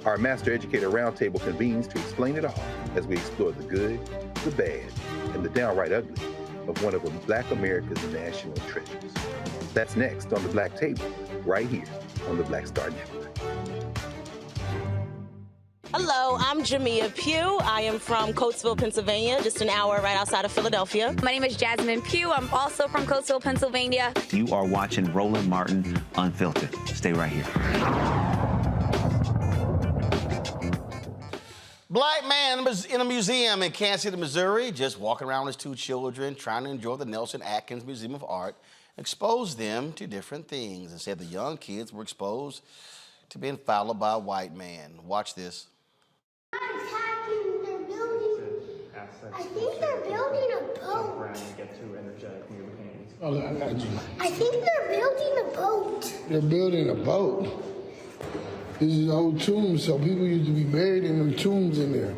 Our Master Educator Roundtable convenes to explain it all as we explore the good, the bad, and the downright ugly of one of Black America's national treasures. That's next on the Black Table, right here on the Black Star Network. Hello, I'm Jamia Pugh. I am from Coatesville, Pennsylvania, just an hour right outside of Philadelphia. My name is Jasmine Pugh. I'm also from Coatesville, Pennsylvania. You are watching Roland Martin Unfiltered. Stay right here. Black man in a museum in Kansas City, Missouri, just walking around with his two children, trying to enjoy the Nelson Atkins Museum of Art, exposed them to different things and said the young kids were exposed to being followed by a white man. Watch this. I think they're building a boat. Oh, I got you. I think they're building a boat. They're building a boat? This is old tombs, so people used to be buried in them tombs in there.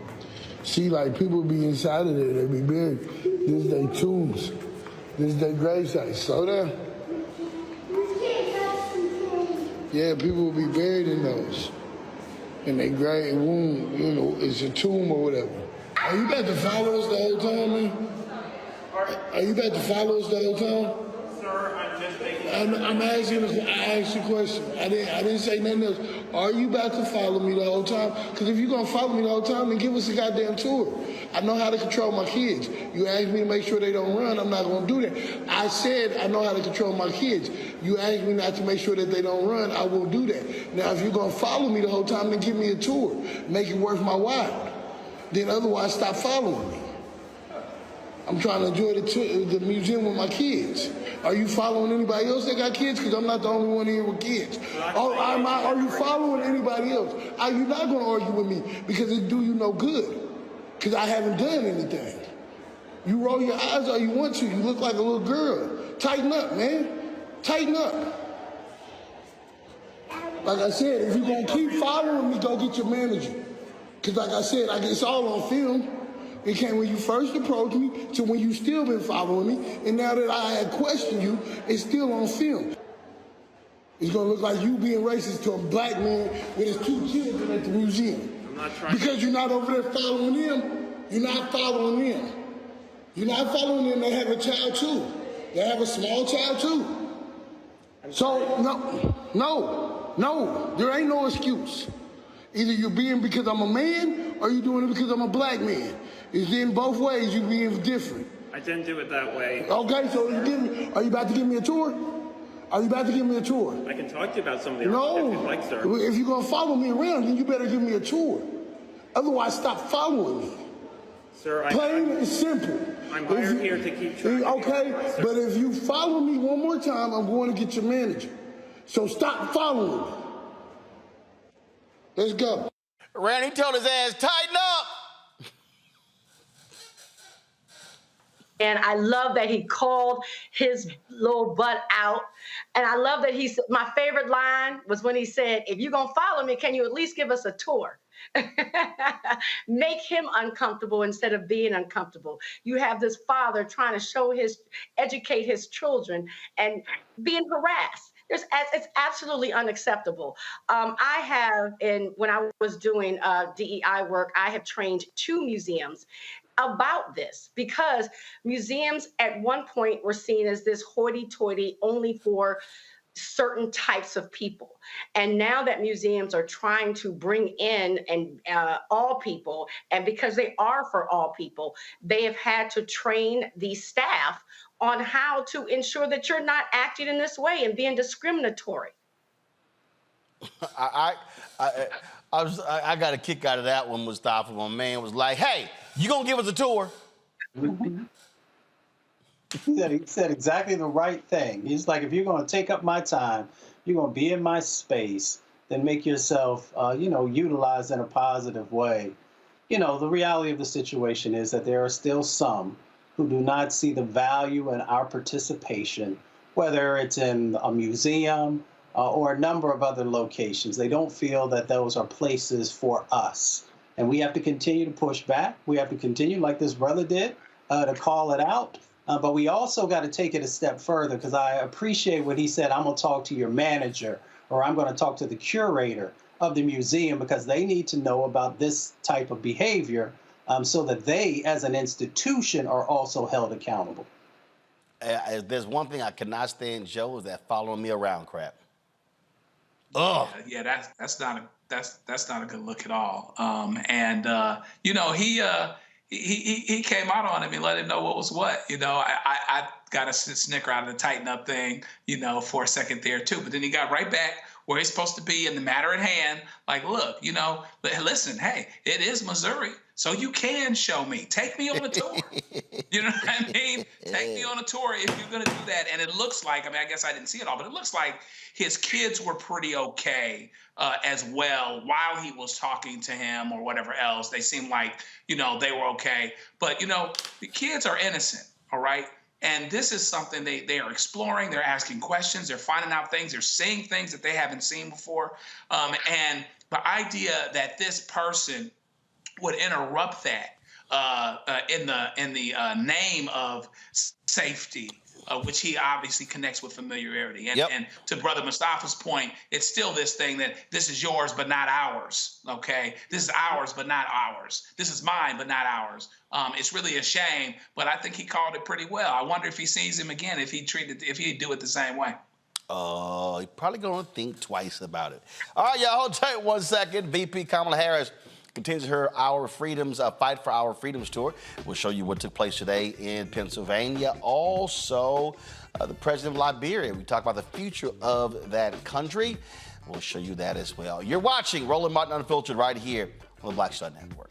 See, like, people be inside of there, they be buried. This is their tombs. This is their gravesite. Slow down. Yeah, people will be buried in those. In their grave womb, you know, it's a tomb or whatever. Are you about to follow us the whole time, man? Are you about to follow us the whole time? Sir, I'm just making... I'm asking, I asked you a question. I didn't say nothing else. Are you about to follow me the whole time? Because if you're going to follow me the whole time, then give us a goddamn tour. I know how to control my kids. You asked me to make sure they don't run. I'm not going to do that. I said I know how to control my kids. You asked me not to make sure that they don't run. I will do that. Now, if you're going to follow me the whole time, then give me a tour. Make it worth my while. Then otherwise, stop following me. I'm trying to enjoy the museum with my kids. Are you following anybody else that got kids? Because I'm not the only one here with kids. Are you following anybody else? Are you not going to argue with me? Because it do you no good. Because I haven't done anything. You roll your eyes all you want to. You look like a little girl. Tighten up, man. Tighten up. Like I said, if you're going to keep following me, go get your manager. Because like I said, it's all on film. It came when you first approached me to when you still been following me. And now that I had questioned you, it's still on film. It's going to look like you being racist to a black man with his two children at the museum. Because you're not over there following them. You're not following them. You're not following them, they have a child too. They have a small child too. So, no, there ain't no excuse. Either you're being because I'm a man or you're doing it because I'm a black man. It's in both ways, you're being different. I didn't do it that way. Okay, so are you about to give me a tour? Are you about to give me a tour? I can talk to you about some of the No. if you'd like, sir. If you're going to follow me around, then you better give me a tour. Otherwise, stop following me. Sir, Plain and simple. I'm hired here to keep track of Okay, you, sir. but if you follow me one more time, I'm going to get your manager. So stop following me. Let's go. Randy told his ass, tighten up. And I love that he called his little butt out. And I love that my favorite line was when he said, if you're going to follow me, can you at least give us a tour? Make him uncomfortable instead of being uncomfortable. You have this father trying to educate his children and being harassed. It's absolutely unacceptable. When I was doing DEI work, I have trained 2 museums about this because museums at one point were seen as this hoity-toity only for certain types of people. And now that museums are trying to bring in all people, and because they are for all people, they have had to train the staff on how to ensure that you're not acting in this way and being discriminatory. I got a kick out of that one, Mustafa. My man was like, hey, you gonna give us a tour? He said exactly the right thing. He's like, if you're going to take up my time, you're going to be in my space, then make yourself, utilized in a positive way. The reality of the situation is that there are still some who do not see the value in our participation, whether it's in a museum or a number of other locations. They don't feel that those are places for us. And we have to continue to push back. We have to continue, like this brother did, to call it out. But we also got to take it a step further, because I appreciate what he said, I'm going to talk to your manager, or I'm going to talk to the curator of the museum, because they need to know about this type of behavior so that they, as an institution, are also held accountable. There's one thing I cannot stand, Joe, is that following me around crap. Oh. Yeah, that's not a good look at all. He came out on him and let him know what was what. I got a snicker out of the tighten up thing, for a second there too. But then he got right back where he's supposed to be in the matter at hand. Like, look, listen, hey, it is Missouri, so you can show me. Take me on a tour. You know what I mean? Take me on a tour if you're going to do that. And it looks like, I guess I didn't see it all, but it looks like his kids were pretty okay as well while he was talking to him or whatever else. They seemed like, they were okay. But, the kids are innocent, all right? And this is something they are exploring. They're asking questions. They're finding out things. They're seeing things that they haven't seen before. And the idea that this person would interrupt that in the name of safety, which he obviously connects with familiarity. And to Brother Mustafa's point, it's still this thing that this is yours but not ours, okay? This is ours but not ours. This is mine but not ours. It's really a shame, but I think he called it pretty well. I wonder if he sees him again, if he'd do it the same way. He's probably going to think twice about it. All right, y'all, hold tight 1 second. VP Kamala Harris continues her Fight for Our Freedoms tour. We'll show you what took place today in Pennsylvania. Also, the president of Liberia. We talk about the future of that country. We'll show you that as well. You're watching Roland Martin Unfiltered right here on the Black Star Network.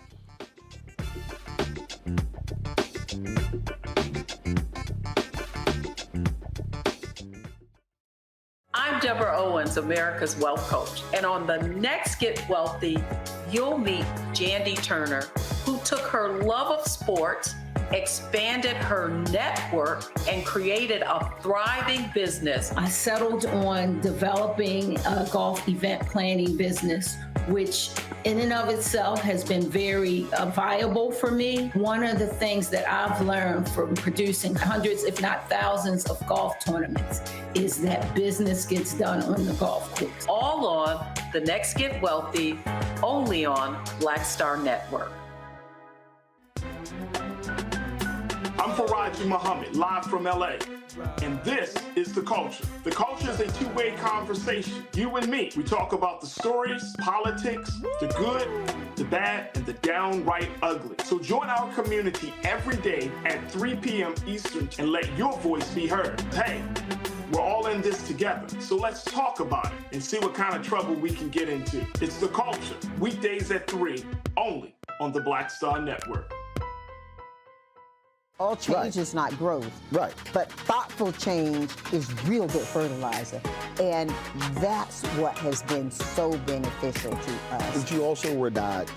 I'm Deborah Owens, America's Wealth Coach. And on the next Get Wealthy, you'll meet Jandy Turner, who took her love of sports, expanded her network, and created a thriving business. I settled on developing a golf event planning business, which in and of itself has been very viable for me. One of the things that I've learned from producing hundreds, if not thousands, of golf tournaments is that business gets done on the golf course. All on The Next Get Wealthy, only on Black Star Network. I'm Faraji Muhammad, live from LA. And this is The Culture. The Culture is a two-way conversation. You and me. We talk about the stories, politics, the good, the bad, and the downright ugly. So join our community every day at 3 p.m. Eastern and let your voice be heard. Hey, we're all in this together. So let's talk about it and see what kind of trouble we can get into. It's The Culture, weekdays at 3, only on the Black Star Network. All change is not growth. Right. But thoughtful change is real good fertilizer. And that's what has been so beneficial to us. But you also were not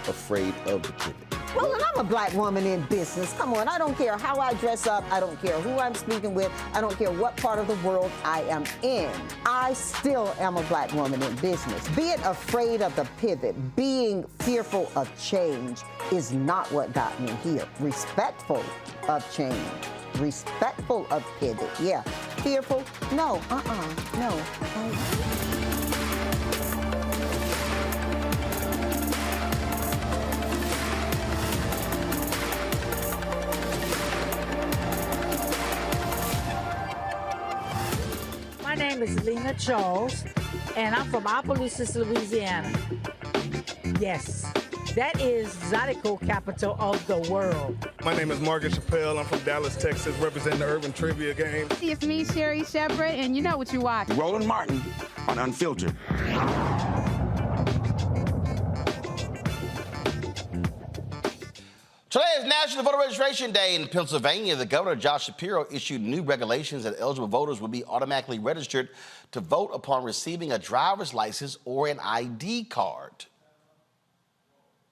afraid of the pivot. Well, and I'm a black woman in business. Come on, I don't care how I dress up. I don't care who I'm speaking with. I don't care what part of the world I am in. I still am a black woman in business. Being afraid of the pivot, being fearful of change is not what got me here. Respectful of change, respectful of pivot, yeah. Fearful, no, no. My name is Lena Charles, and I'm from Opelousas, Louisiana. Yes, that is Zydeco capital of the world. My name is Margaret Chappelle. I'm from Dallas, Texas, representing the Urban Trivia Game. It's me, Sherry Shepherd, and you know what you watch. Roland Martin on Unfiltered. Today is National Voter Registration Day in Pennsylvania. The governor, Josh Shapiro, issued new regulations that eligible voters will be automatically registered to vote upon receiving a driver's license or an ID card.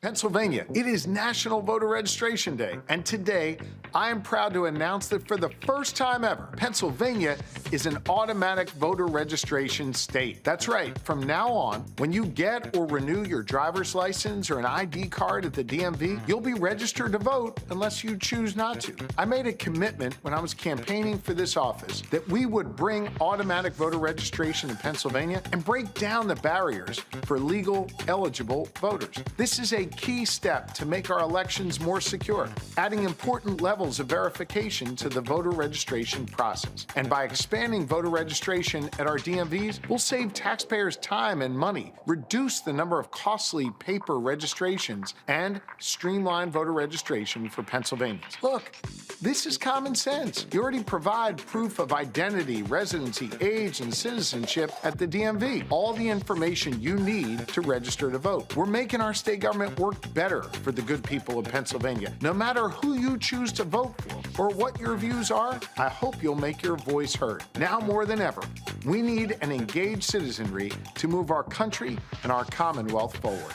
Pennsylvania, it is National Voter Registration Day, and today I am proud to announce that for the first time ever, Pennsylvania is an automatic voter registration state. That's right, from now on, when you get or renew your driver's license or an ID card at the DMV, you'll be registered to vote unless you choose not to. I made a commitment when I was campaigning for this office that we would bring automatic voter registration in Pennsylvania and break down the barriers for legal, eligible voters. This is a key step to make our elections more secure, adding important levels of verification to the voter registration process. And by expanding voter registration at our DMVs, we'll save taxpayers time and money, reduce the number of costly paper registrations, and streamline voter registration for Pennsylvanians. Look, this is common sense. You already provide proof of identity, residency, age, and citizenship at the DMV. All the information you need to register to vote. We're making our state government work better for the good people of Pennsylvania. No matter who you choose to vote for or what your views are, I hope you'll make your voice heard. Now more than ever, we need an engaged citizenry to move our country and our Commonwealth forward.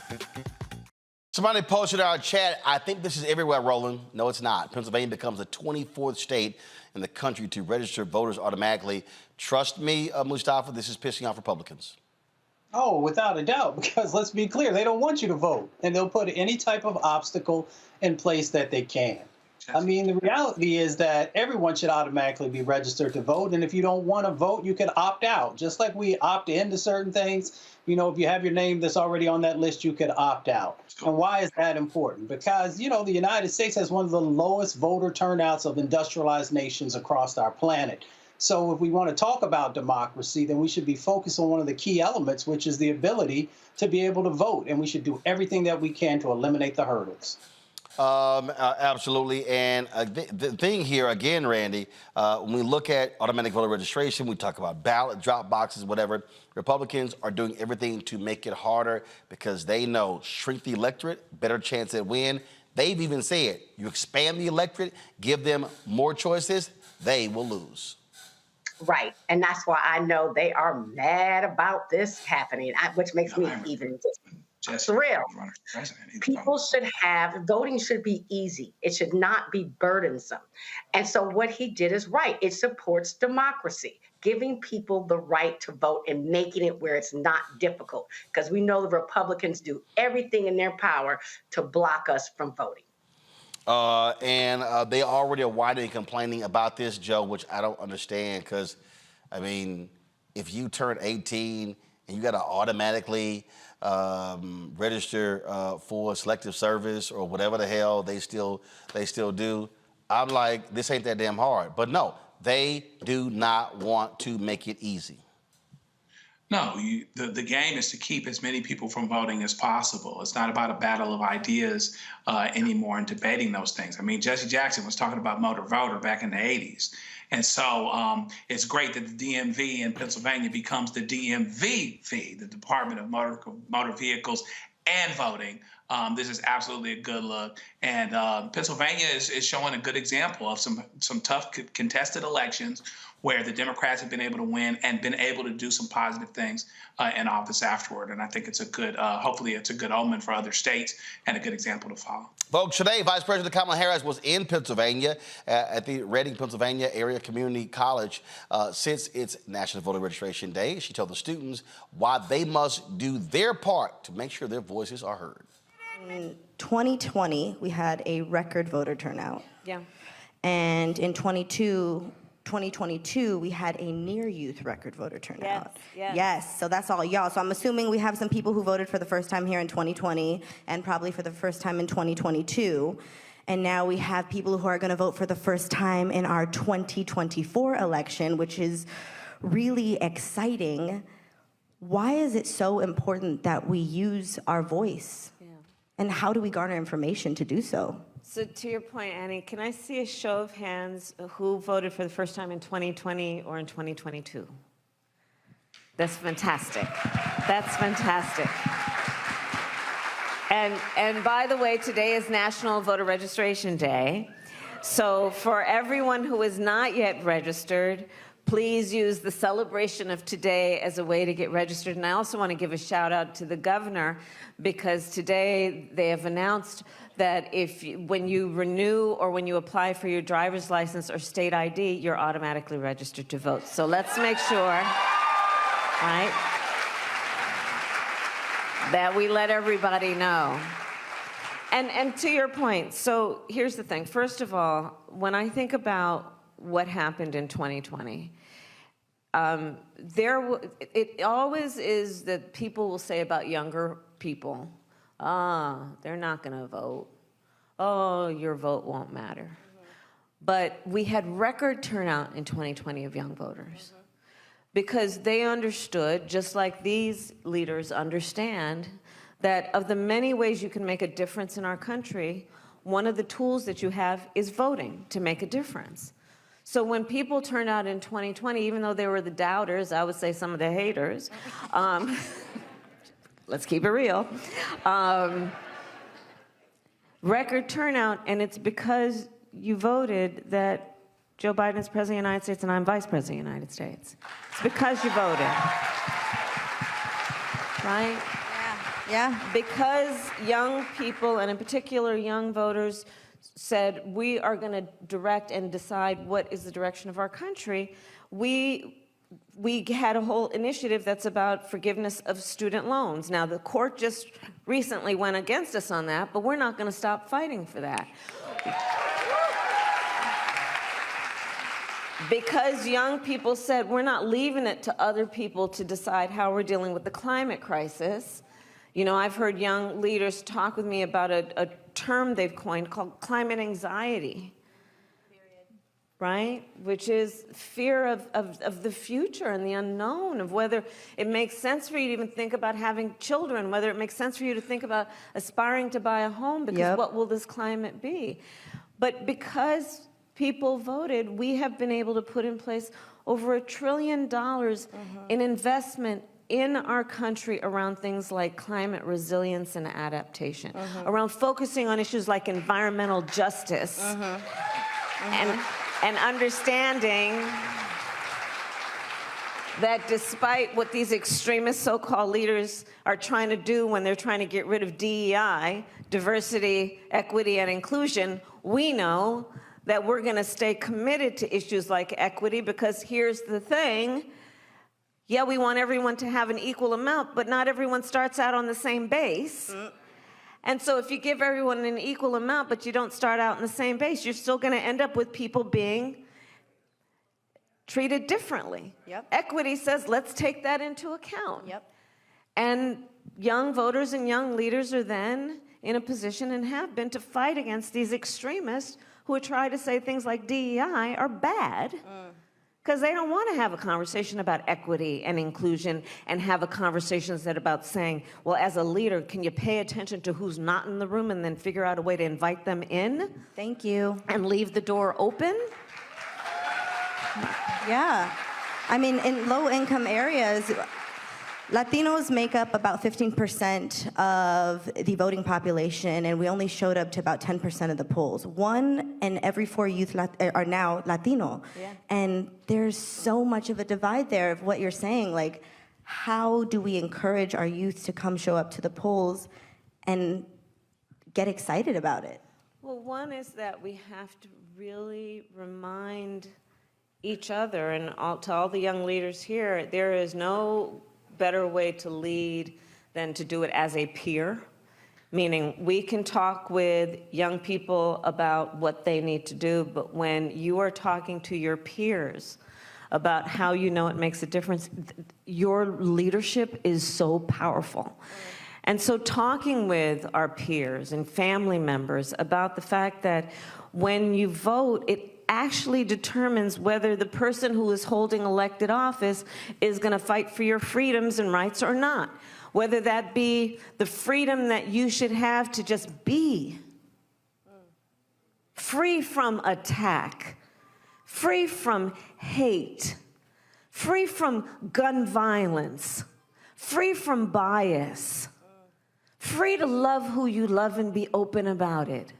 Somebody posted in our chat, I think this is everywhere, Roland. No, it's not. Pennsylvania becomes the 24th state in the country to register voters automatically. Trust me, Mustafa, this is pissing off Republicans. Oh, without a doubt, because let's be clear, they don't want you to vote, and they'll put any type of obstacle in place that they can. I mean, the reality is that everyone should automatically be registered to vote, and if you don't want to vote, you can opt out. Just like we opt into certain things, you know, if you have your name that's already on that list, you could opt out. And why is that important? Because, you know, the United States has one of the lowest voter turnouts of industrialized nations across our planet. So if we want to talk about democracy, then we should be focused on one of the key elements, which is the ability to be able to vote. And we should do everything that we can to eliminate the hurdles. Absolutely. And the thing here, again, Randy, when we look at automatic voter registration, we talk about ballot drop boxes, whatever. Republicans are doing everything to make it harder because they know shrink the electorate, better chance at win. They've even said you expand the electorate, give them more choices, they will lose. Right. And that's why I know they are mad about this happening, which makes me even thrilled. People should have, voting should be easy. It should not be burdensome. And so what he did is right. It supports democracy, giving people the right to vote and making it where it's not difficult. Because we know the Republicans do everything in their power to block us from voting. And they already are whining and complaining about this, Joe, which I don't understand because, I mean, if you turn 18 and you got to automatically register for selective service or whatever the hell they still do, I'm like, this ain't that damn hard. But no, they do not want to make it easy. No, the game is to keep as many people from voting as possible. It's not about a battle of ideas anymore and debating those things. I mean, Jesse Jackson was talking about motor voter back in the 80s. And so it's great that the DMV in Pennsylvania becomes the DMVV, the Department of Motor Vehicles and Voting. This is absolutely a good look. And Pennsylvania is showing a good example of some tough contested elections where the Democrats have been able to win and been able to do some positive things in office afterward. And I think it's a good, hopefully it's a good omen for other states and a good example to follow. Folks, today, Vice President Kamala Harris was in Pennsylvania at the Reading, Pennsylvania Area Community College since it's National Voter Registration Day. She told the students why they must do their part to make sure their voices are heard. In 2020, we had a record voter turnout. Yeah. And in 2022, we had a near youth record voter turnout. Yes, so that's all y'all. So I'm assuming we have some people who voted for the first time here in 2020 and probably for the first time in 2022. And now we have people who are going to vote for the first time in our 2024 election, which is really exciting. Why is it so important that we use our voice? And how do we garner information to do so? So to your point, Annie, can I see a show of hands who voted for the first time in 2020 or in 2022? That's fantastic. That's fantastic. And by the way, today is National Voter Registration Day. So for everyone who is not yet registered, please use the celebration of today as a way to get registered. And I also want to give a shout out to the governor, because today they have announced that when you renew or when you apply for your driver's license or state ID, you're automatically registered to vote. So let's make sure, right, that we let everybody know. And to your point, so here's the thing. First of all, when I think about what happened in 2020, it always is that people will say about younger people, they're not going to vote. Oh, your vote won't matter. But we had record turnout in 2020 of young voters because they understood, just like these leaders understand, that of the many ways you can make a difference in our country, one of the tools that you have is voting to make a difference. So when people turned out in 2020, even though they were the doubters, I would say some of the haters, let's keep it real, record turnout, and it's because you voted that Joe Biden is President of the United States and I'm Vice President of the United States. It's because you voted, right? Yeah. Because young people, and in particular young voters, said we are going to direct and decide what is the direction of our country, we had a whole initiative that's about forgiveness of student loans. Now, the court just recently went against us on that, but we're not going to stop fighting for that. Because young people said we're not leaving it to other people to decide how we're dealing with the climate crisis. You know, I've heard young leaders talk with me about a term they've coined called climate anxiety, right? Which is fear of the future and the unknown, of whether it makes sense for you to even think about having children, whether it makes sense for you to think about aspiring to buy a home, because what will this climate be? But because people voted, we have been able to put in place over $1 trillion in investment in our country around things like climate resilience and adaptation, around focusing on issues like environmental justice, and understanding that despite what these extremist so-called leaders are trying to do when they're trying to get rid of DEI, diversity, equity, and inclusion, we know that we're going to stay committed to issues like equity, because here's the thing. Yeah, we want everyone to have an equal amount, but not everyone starts out on the same base. And so if you give everyone an equal amount, but you don't start out in the same base, you're still going to end up with people being treated differently. Equity says, let's take that into account. And young voters and young leaders are then in a position, and have been, to fight against these extremists who try to say things like DEI are bad because they don't want to have a conversation about equity and inclusion and have a conversations that about saying, well, as a leader, can you pay attention to who's not in the room and then figure out a way to invite them in? Thank you. And leave the door open? Yeah. I mean, in low-income areas, Latinos make up about 15% of the voting population, and we only showed up to about 10% of the polls. 1 in every 4 youth are now Latino. Yeah. And there's so much of a divide there of what you're saying. Like, how do we encourage our youth to come show up to the polls and get excited about it? Well, one is that we have to really remind each other and to all the young leaders here, there is no better way to lead than to do it as a peer, meaning we can talk with young people about what they need to do, but when you are talking to your peers about how you know it makes a difference, your leadership is so powerful. And so talking with our peers and family members about the fact that when you vote, it actually determines whether the person who is holding elected office is going to fight for your freedoms and rights or not. Whether that be the freedom that you should have to just be free from attack, free from hate, free from gun violence, free from bias, free to love who you love and be open about it.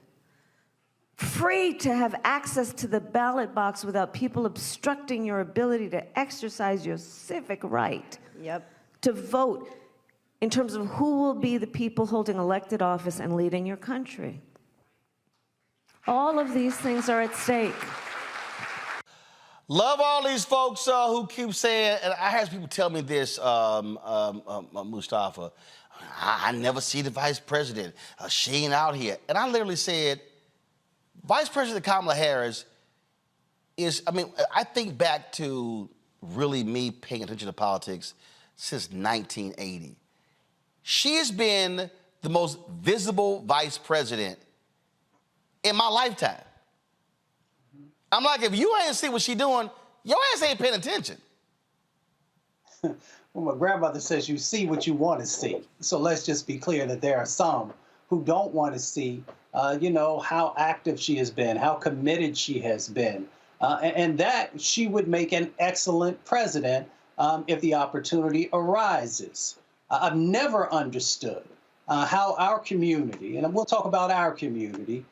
Free to have access to the ballot box without people obstructing your ability to exercise your civic right. Yep. To vote in terms of who will be the people holding elected office and leading your country. All of these things are at stake. Love all these folks who keep saying, and I had people tell me this, Mustafa, I never see the vice president. She ain't out here. And I literally said, Vice President Kamala Harris is, I mean, I think back to really me paying attention to politics since 1980. She has been the most visible vice president in my lifetime. I'm like, if you ain't see what she doing, your ass ain't paying attention. Well, my grandmother says you see what you want to see. So let's just be clear that there are some who don't want to see how active she has been, how committed she has been, and that she would make an excellent president if the opportunity arises. I've never understood how our community, and we'll talk about our community,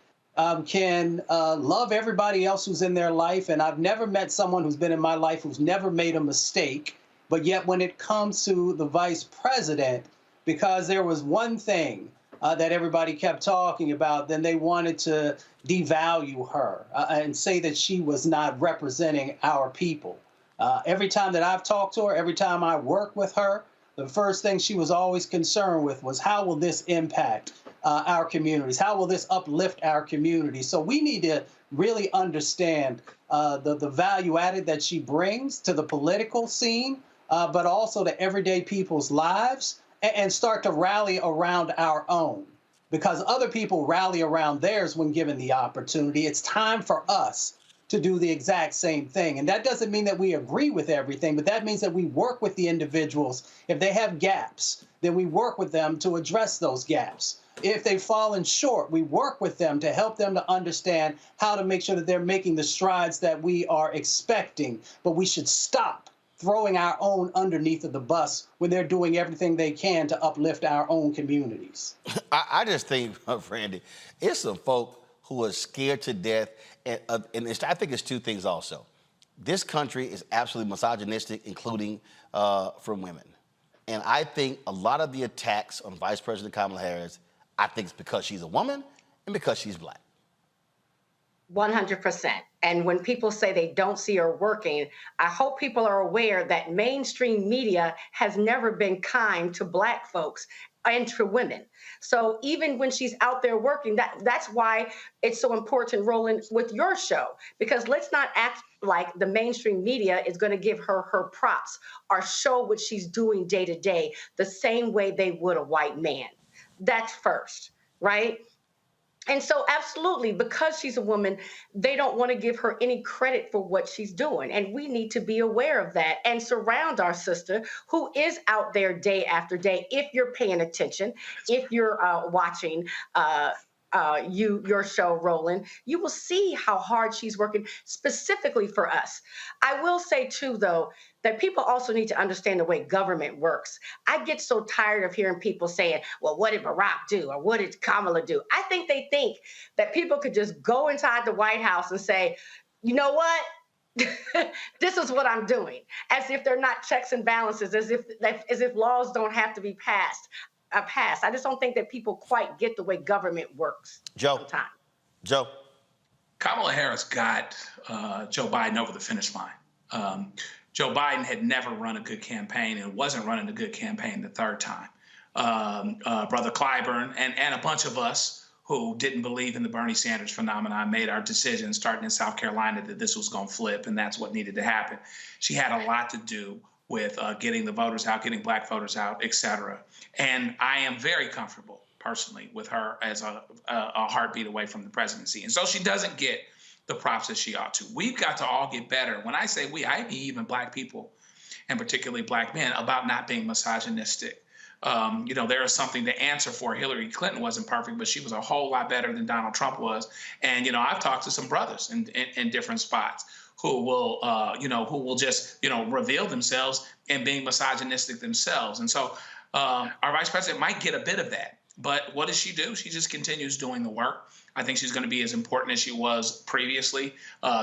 can love everybody else who's in their life, and I've never met someone who's been in my life who's never made a mistake, but yet when it comes to the vice president, because there was one thing that everybody kept talking about, then they wanted to devalue her and say that she was not representing our people. Every time that I've talked to her, every time I work with her, the first thing she was always concerned with was how will this impact our communities? How will this uplift our communities? So we need to really understand the value added that she brings to the political scene, but also to everyday people's lives, and start to rally around our own, because other people rally around theirs when given the opportunity. It's time for us to do the exact same thing. And that doesn't mean that we agree with everything, but that means that we work with the individuals. If they have gaps, then we work with them to address those gaps. If they've fallen short, we work with them to help them to understand how to make sure that they're making the strides that we are expecting. But we should stop throwing our own underneath of the bus when they're doing everything they can to uplift our own communities. I just think, Randy, it's some folk who are scared to death, and I think it's two things also. This country is absolutely misogynistic, including from women. And I think a lot of the attacks on Vice President Kamala Harris, I think it's because she's a woman and because she's black. 100%. And when people say they don't see her working, I hope people are aware that mainstream media has never been kind to Black folks and to women. So even when she's out there working, that's why it's so important, Roland, with your show, because let's not act like the mainstream media is going to give her her props or show what she's doing day to day the same way they would a white man. That's first, right? And so absolutely, because she's a woman, they don't want to give her any credit for what she's doing. And we need to be aware of that and surround our sister who is out there day after day. If you're paying attention, if you're watching your show, Roland, you will see how hard she's working specifically for us. I will say too, though, that people also need to understand the way government works. I get so tired of hearing people saying, well, what did Barack do? Or what did Kamala do? I think they think that people could just go inside the White House and say, you know what? This is what I'm doing, as if they're not checks and balances, as if laws don't have to be passed. I just don't think that people quite get the way government works. Joe. Kamala Harris got Joe Biden over the finish line. Joe Biden had never run a good campaign and wasn't running a good campaign the third time. Brother Clyburn and a bunch of us who didn't believe in the Bernie Sanders phenomenon made our decision starting in South Carolina that this was going to flip and that's what needed to happen. She had a lot to do with getting the voters out, getting black voters out, et cetera. And I am very comfortable personally with her as a heartbeat away from the presidency. And so she doesn't get the props that she ought to. We've got to all get better. When I say we, I mean even black people, and particularly black men, about not being misogynistic. There is something to answer for. Hillary Clinton wasn't perfect, but she was a whole lot better than Donald Trump was. And, I've talked to some brothers in different spots who will just, reveal themselves and being misogynistic themselves. And so our vice president might get a bit of that. But what does she do? She just continues doing the work. I think she's going to be as important as she was previously.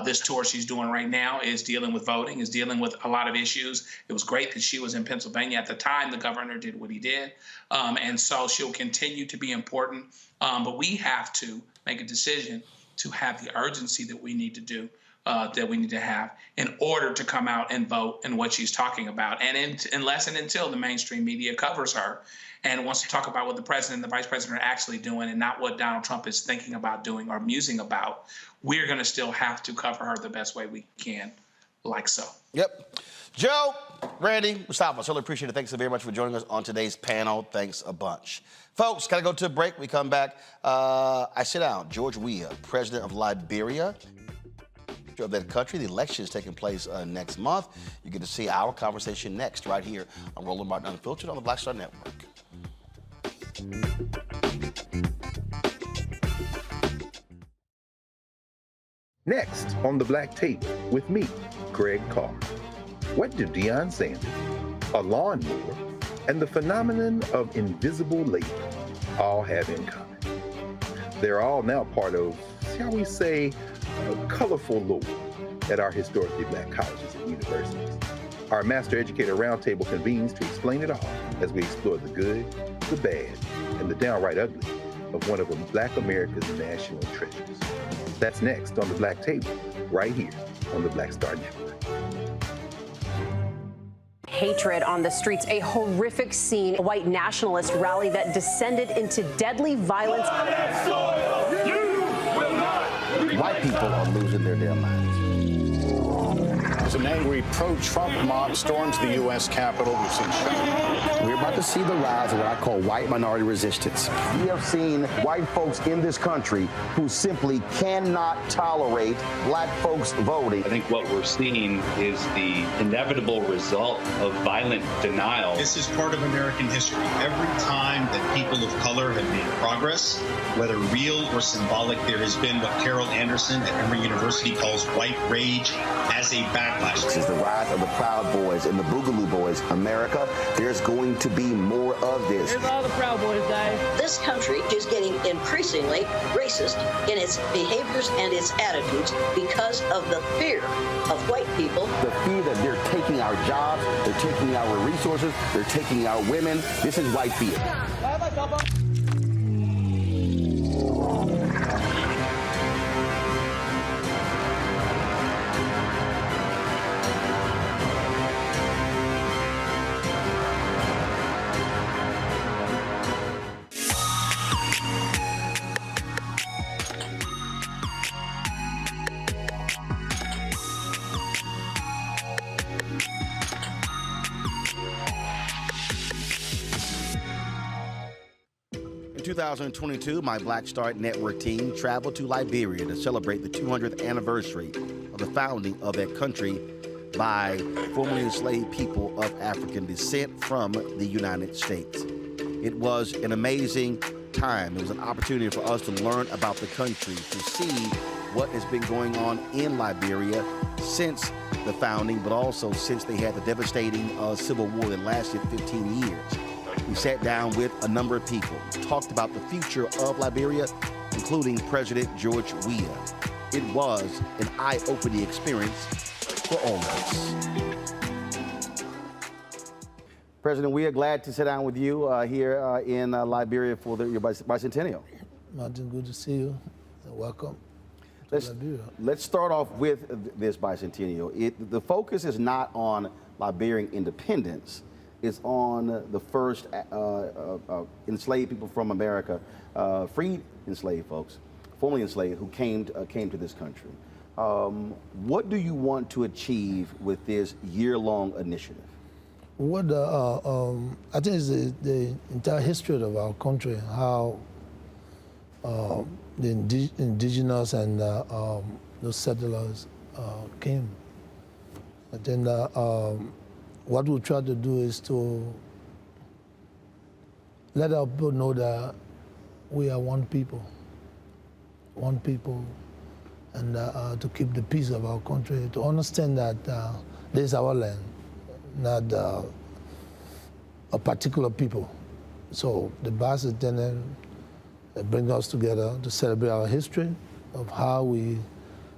This tour she's doing right now is dealing with voting, is dealing with a lot of issues. It was great that she was in Pennsylvania at the time the governor did what he did. And so she'll continue to be important. But we have to make a decision to have the urgency that we need to do, that we need to have in order to come out and vote in what she's talking about. And unless and until the mainstream media covers her and wants to talk about what the president and the vice president are actually doing and not what Donald Trump is thinking about doing or musing about, we're going to still have to cover her the best way we can, like so. Yep. Joe, Randy, Mustafa, certainly appreciate it. Thanks so very much for joining us on today's panel. Thanks a bunch. Folks, got to go to a break. We come back. I sit down. George Weah, president of Liberia, of that country. The election is taking place next month. You get to see our conversation next right here on Roland Martin Unfiltered on the Black Star Network. Next on The Black Tape with me, Greg Carr. What do Deion Sanders, a lawnmower, and the phenomenon of invisible labor all have in common? They're all now part of, shall we say, a colorful lore at our historically black colleges and universities. Our Master Educator Roundtable convenes to explain it all as we explore the good, the bad, and the downright ugly of one of Black America's national treasures. That's next on The Black Table, right here on the Black Star Network. Hatred on the streets, a horrific scene, a white nationalist rally that descended into deadly violence. White people are losing their damn minds. As an angry pro-Trump mob storms the U.S. Capitol, we've seen shooting. We're about to see the rise of what I call white minority resistance. We have seen white folks in this country who simply cannot tolerate black folks voting. I think what we're seeing is the inevitable result of violent denial. This is part of American history. Every time that people of color have made progress, whether real or symbolic, there has been what Carol Anderson at Emory University calls white rage as a backlash. This is the rise of the Proud Boys and the Boogaloo Boys. America, there's going to be more of this. Here's all the Proud Boys, guys. This country is getting increasingly racist in its behaviors and its attitudes because of the fear of white people. The fear that they're taking our jobs, they're taking our resources, they're taking our women. This is white fear. 2022, my Black Star Network team traveled to Liberia to celebrate the 200th anniversary of the founding of that country by formerly enslaved people of African descent from the United States. It was an amazing time. It was an opportunity for us to learn about the country, to see what has been going on in Liberia since the founding, but also since they had the devastating civil war that lasted 15 years. We sat down with a number of people, talked about the future of Liberia, including President George Weah. It was an eye-opening experience for all of us. President Weah, glad to sit down with you here in Liberia for your bicentennial. Martin, good to see you. Welcome. Let's start off with this bicentennial. The focus is not on Liberian independence. It's on the first enslaved people from America, freed enslaved folks, formerly enslaved, who came to this country. What do you want to achieve with this year-long initiative? What I think is the entire history of our country, how the indigenous and those settlers came. I think what we try to do is to let our people know that we are one people, and to keep the peace of our country, to understand that this is our land, not a particular people. So the bicentennial brings us together to celebrate our history of how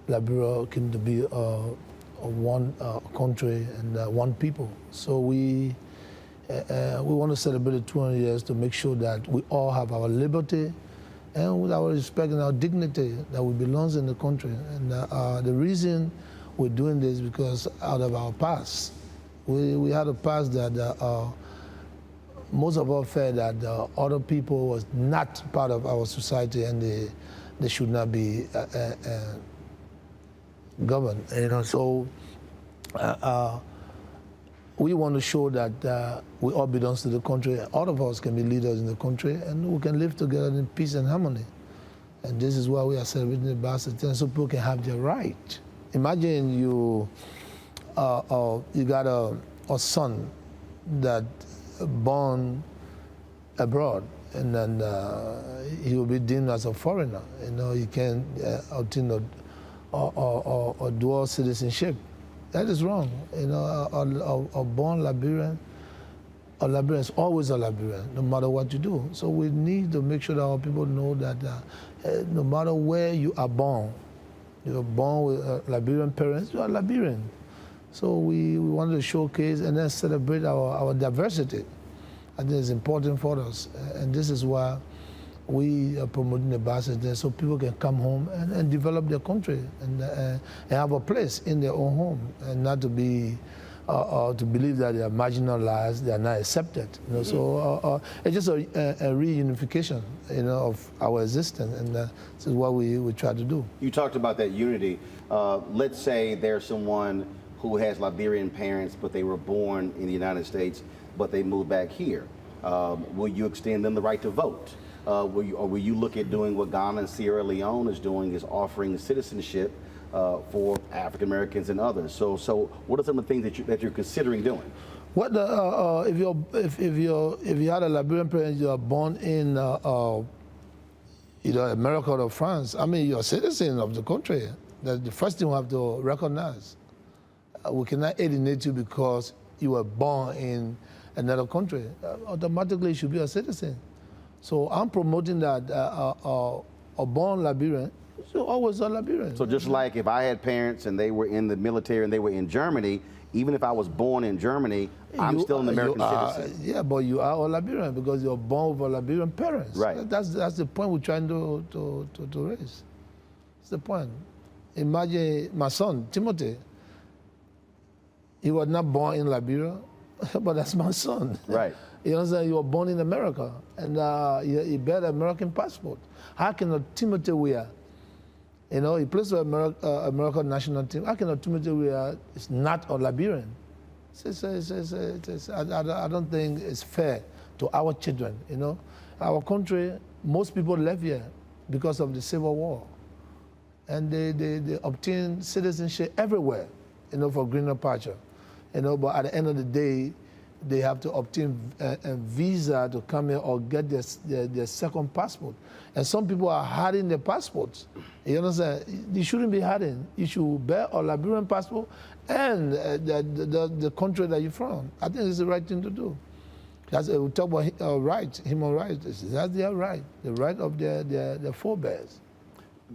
Liberia came to be one country and one people. So we want to celebrate the 200 years to make sure that we all have our liberty and with our respect and our dignity that we belongs in the country. And the reason we're doing this is because out of our past, we had a past that most of us felt that other people was not part of our society and they should not be governed. You know, so we want to show that we all belong to the country. All of us can be leaders in the country, and we can live together in peace and harmony. And this is why we are celebrating the bicentennial, so people can have their right. Imagine you got a son that born abroad, and then he will be deemed as a foreigner. You know, he can obtain a dual citizenship. That is wrong. You know, a born Liberian, a Liberian is always a Liberian, no matter what you do. So we need to make sure that our people know that no matter where you are born with Liberian parents, you are Liberian. So we want to showcase and then celebrate our diversity. I think it's important for us. And this is why we are promoting the bicentennial, so people can come home and develop their country and have a place in their own home, and not to be to believe that they are marginalized, they are not accepted. You know, so it's just a reunification, you know, of our existence, and this is what we try to do. You talked about that unity. Let's say there's someone who has Liberian parents, but they were born in the United States, but they moved back here. Will you extend them the right to vote? Will you look at doing what Ghana and Sierra Leone is doing, is offering citizenship for African Americans and others? So what are some of the things that you're considering doing? What if you had a Liberian parent, you are born in either America or France, I mean, you're a citizen of the country. That's the first thing we have to recognize. We cannot alienate you because you were born in another country. Automatically, you should be a citizen. So I'm promoting that a born Liberian should always a Liberian. So just like if I had parents and they were in the military and they were in Germany, even if I was born in Germany, I'm still an American citizen. Yeah, but you are a Liberian because you're born with a Liberian parents. Right. That's the point we're trying to raise. That's the point. Imagine my son, Timothy. He was not born in Liberia, but that's my son. Right. You know what I'm saying? You were born in America, and he bear the American passport. How can a Timothy Weah, you know, he plays for American national team, how can a Timothy Weah is not a Liberian? I don't think it's fair to our children, you know. Our country, most people left here because of the Civil War. And they obtained citizenship everywhere, for greener pasture. But at the end of the day, they have to obtain a visa to come here or get their second passport. And some people are hiding their passports. You understand? You shouldn't be hiding. You should bear a Liberian passport and the country that you're from. I think it's the right thing to do. We talk about rights, human rights. That's their right, the right of their forebears.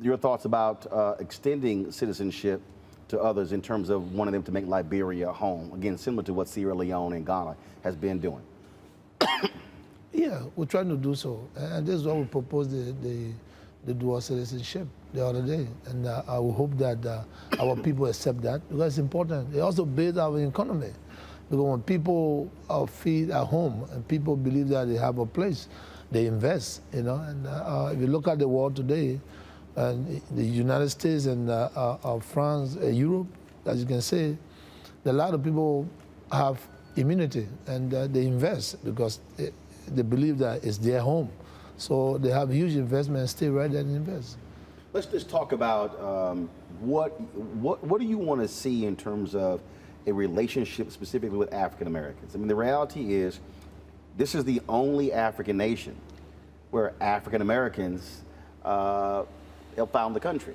Your thoughts about extending citizenship to others in terms of wanting them to make Liberia home? Again, similar to what Sierra Leone and Ghana has been doing. Yeah, we're trying to do so. And this is why we proposed the dual citizenship the other day. And I will hope that our people accept that, because it's important. It also builds our economy. Because when people feed at home and people believe that they have a place, they invest, And if you look at the world today, and the United States and France, Europe, as you can see, a lot of people have immunity and they invest because they believe that it's their home. So they have huge investment and stay right there and invest. Let's just talk about what do you want to see in terms of a relationship specifically with African Americans? I mean, the reality is this is the only African nation where African Americans found the country.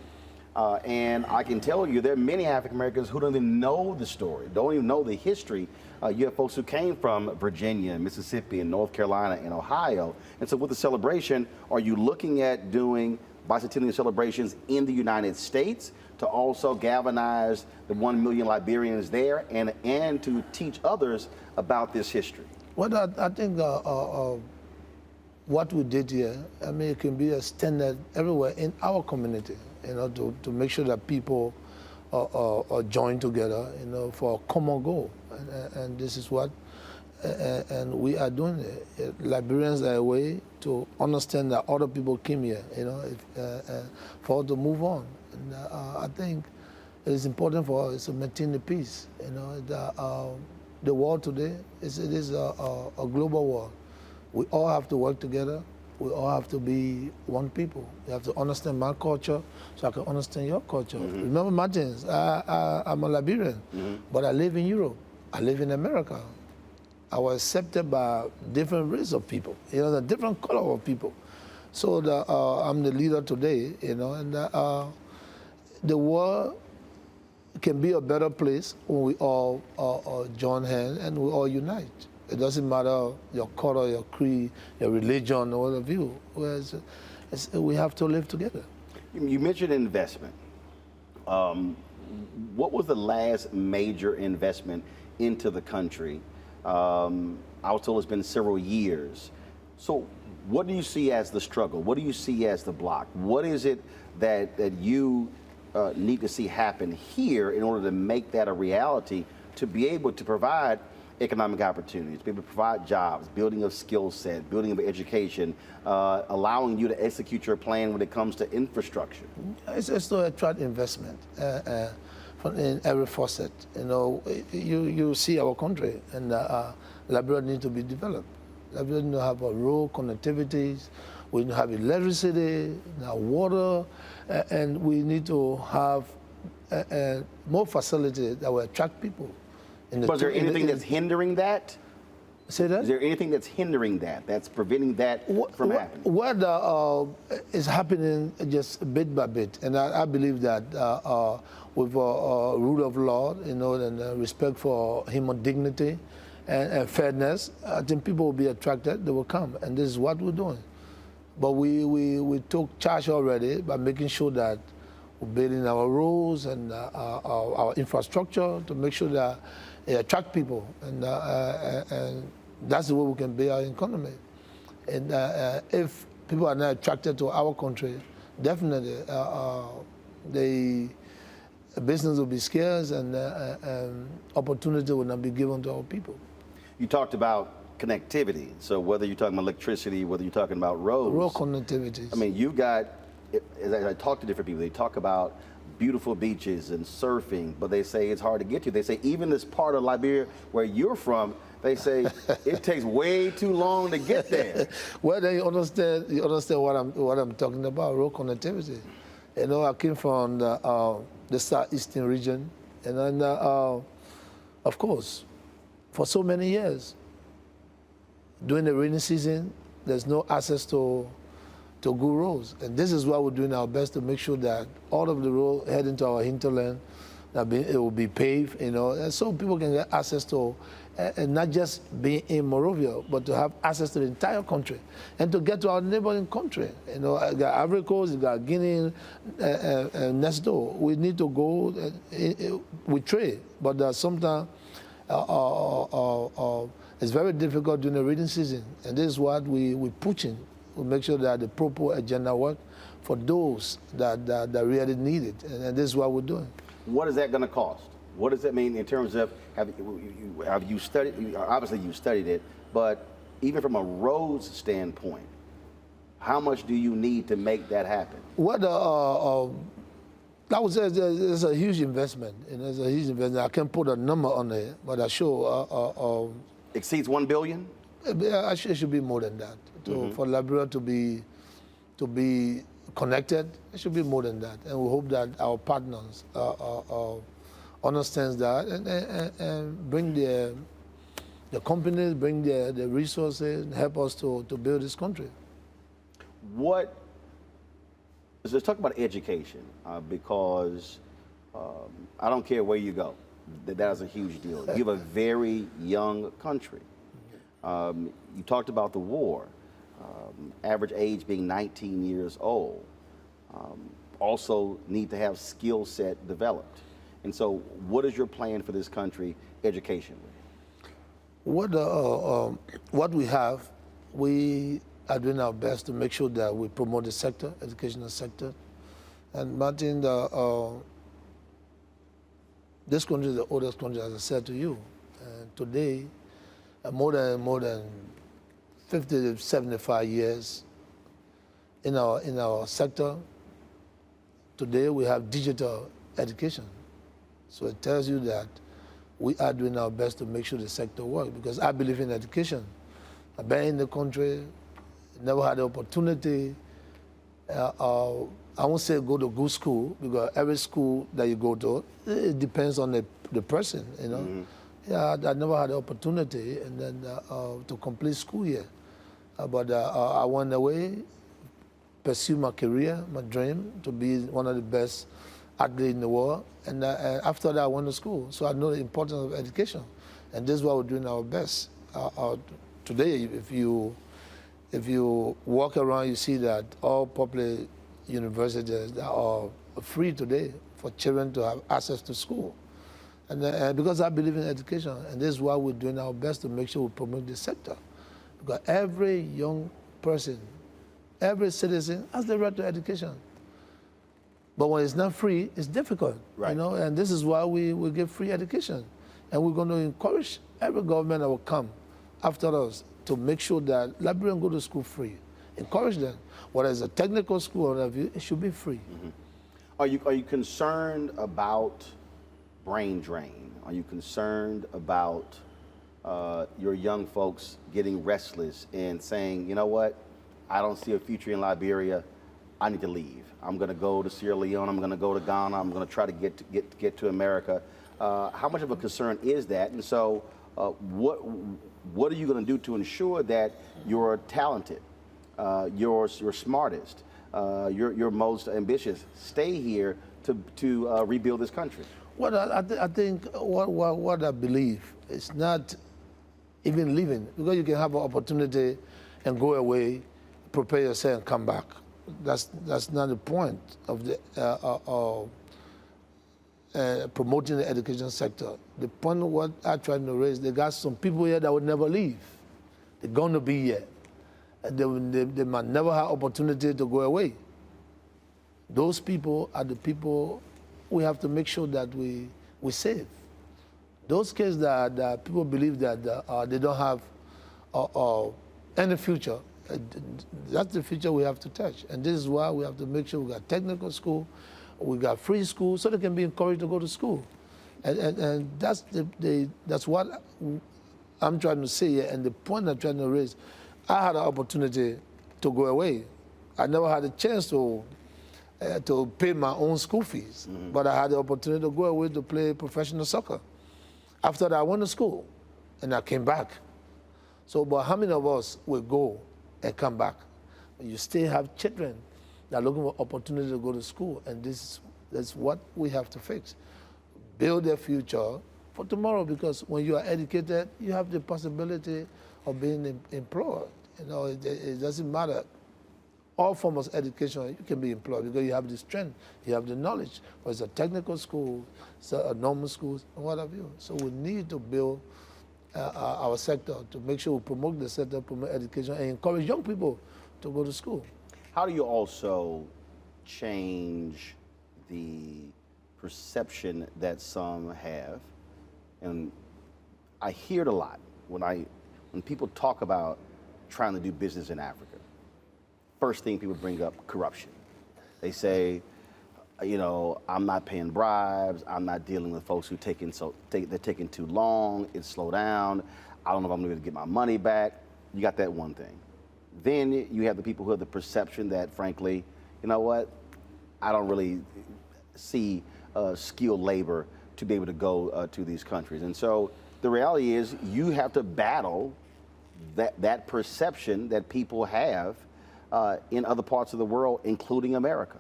And I can tell you there are many African Americans who don't even know the story, don't even know the history. You have folks who came from Virginia, Mississippi, and North Carolina, and Ohio. And so with the celebration, are you looking at doing bicentennial celebrations in the United States to also galvanize the 1 million Liberians there and to teach others about this history? Well, I think what we did here, I mean, it can be a standard everywhere in our community, to make sure that people are joined together, for a common goal. And this is what, and we are doing it. Liberians are a way to understand that other people came here, for us to move on. And I think it is important for us to maintain the peace. The world today it is a global world. We all have to work together. We all have to be one people. You have to understand my culture so I can understand your culture. Remember Martins, I'm a Liberian, but I live in Europe. I live in America. I was accepted by different race of people, the different color of people. So I'm the leader today, and the world can be a better place when we all join hands and we all unite. It doesn't matter your color, your creed, your religion, or whatever view. We have to live together. You mentioned investment. What was the last major investment into the country? I was told it's been several years. So what do you see as the struggle? What do you see as the block? What is it that you need to see happen here in order to make that a reality, to be able to provide economic opportunities, be able to provide jobs, building of skill set, building of education, allowing you to execute your plan when it comes to infrastructure? It's to attract investment in every facet. You see our country, and Liberia needs to be developed. Liberia needs to have a rural connectivities. We need to have electricity, water, and we need to have more facilities that will attract people. Was there anything that's hindering that? Say that? Is there anything that's hindering that, that's preventing that from happening? What is happening just bit by bit, and I believe that with rule of law, and respect for human dignity and fairness, I think people will be attracted, they will come, and this is what we're doing. But we took charge already by making sure that we're building our roads and our infrastructure to make sure that it attract people, and that's the way we can build our economy. And if people are not attracted to our country, definitely the business will be scarce and opportunity will not be given to our people. You talked about connectivity. So whether you're talking about electricity, whether you're talking about roads. Road connectivity. I mean, you've got, as I talk to different people, they talk about beautiful beaches and surfing, but they say it's hard to get to. They say even this part of Liberia where you're from, They say it takes way too long to get there. Well, then you understand what I'm talking about, road connectivity. You know, I came from the southeastern region, and then, of course, for so many years, during the rainy season, there's no access to good roads. And this is why we're doing our best to make sure that all of the road heading to our hinterland, it will be paved, you know, and so people can get access to, and not just being in Monrovia, but to have access to the entire country, and to get to our neighboring country. You know, you got Ivory Coast, you got Guinea, next door. We need to go, we trade, but sometimes it's very difficult during the reading season, and this is what we're pushing. We make sure that the proper agenda work for those that really need it, and this is what we're doing. What is that going to cost? What does that mean in terms of, have you studied, obviously you studied it, but even from a roads standpoint, how much do you need to make that happen? Well, I would say it's a huge investment, and it's a huge investment. I can't put a number on it, but I sure. Exceeds $1 billion? It should be more than that. For Liberia to be connected, it should be more than that. And we hope that our partners understand that and bring the companies, bring the resources, and help us to build this country. Let's talk about education, because I don't care where you go. That is a huge deal. You have a very young country. You talked about the war, average age being 19 years old. Also need to have skill set developed. And so what is your plan for this country educationally? What we have, we are doing our best to make sure that we promote the sector, educational sector. And Martin, this country is the oldest country, as I said to you. And today, more than 50 to 75 years in our sector. Today we have digital education. So it tells you that we are doing our best to make sure the sector works, because I believe in education. I've been in the country, never had the opportunity. I won't say go to good school, because every school that you go to, it depends on the person, you know. Mm-hmm. Yeah, I never had the opportunity and then to complete school year. But I went away, pursue my career, my dream to be one of the best athletes in the world. And after that, I went to school. So I know the importance of education. And this is why we're doing our best. Today, if you walk around, you see that all public universities are free today for children to have access to school. And because I believe in education, and this is why we're doing our best to make sure we promote this sector. Because every young person, every citizen has the right to education. But when it's not free, it's difficult, right. You know, and this is why we give free education. And we're going to encourage every government that will come after us to make sure that Liberians go to school free. Encourage them. Whether it's a technical school or whatever, it should be free. Mm-hmm. Are you concerned about brain drain? Are you concerned about your young folks getting restless and saying, you know what, I don't see a future in Liberia, I need to leave. I'm going to go to Sierra Leone, I'm going to go to Ghana, I'm going to try to get to America. How much of a concern is that? And so what are you going to do to ensure that you're talented, you're smartest, you're most ambitious stay here to rebuild this country? Well, I think what I believe is not even leaving, because you can have an opportunity and go away, prepare yourself and come back. That's not the point of the promoting the education sector. The point of what I try to raise, they got some people here that will never leave. They're going to be here. And they might never have opportunity to go away. Those people are the people we have to make sure that we save. Those kids that people believe that they don't have any future, that's the future we have to touch. And this is why we have to make sure we got technical school, we got free school, so they can be encouraged to go to school. And that's what I'm trying to say here, and the point I'm trying to raise, I had an opportunity to go away. I never had a chance to pay my own school fees, but I had the opportunity to go away to play professional soccer. After that, I went to school, and I came back. So, but how many of us will go and come back? You still have children that are looking for opportunity to go to school, and that's what we have to fix. Build their future for tomorrow, because when you are educated, you have the possibility of being employed. You know, it doesn't matter. All forms of education, you can be employed because you have the strength, you have the knowledge. Whether it's a technical school, it's a normal schools, and what have you. So we need to build our sector to make sure we promote the sector, promote education, and encourage young people to go to school. How do you also change the perception that some have? And I hear it a lot when people talk about trying to do business in Africa. First thing people bring up, corruption. They say, you know, I'm not paying bribes. I'm not dealing with folks who they're taking too long. It's slow down. I don't know if I'm going to get my money back. You got that one thing. Then you have the people who have the perception that, frankly, you know what? I don't really see skilled labor to be able to go to these countries. And so the reality is you have to battle that perception that people have in other parts of the world, including America.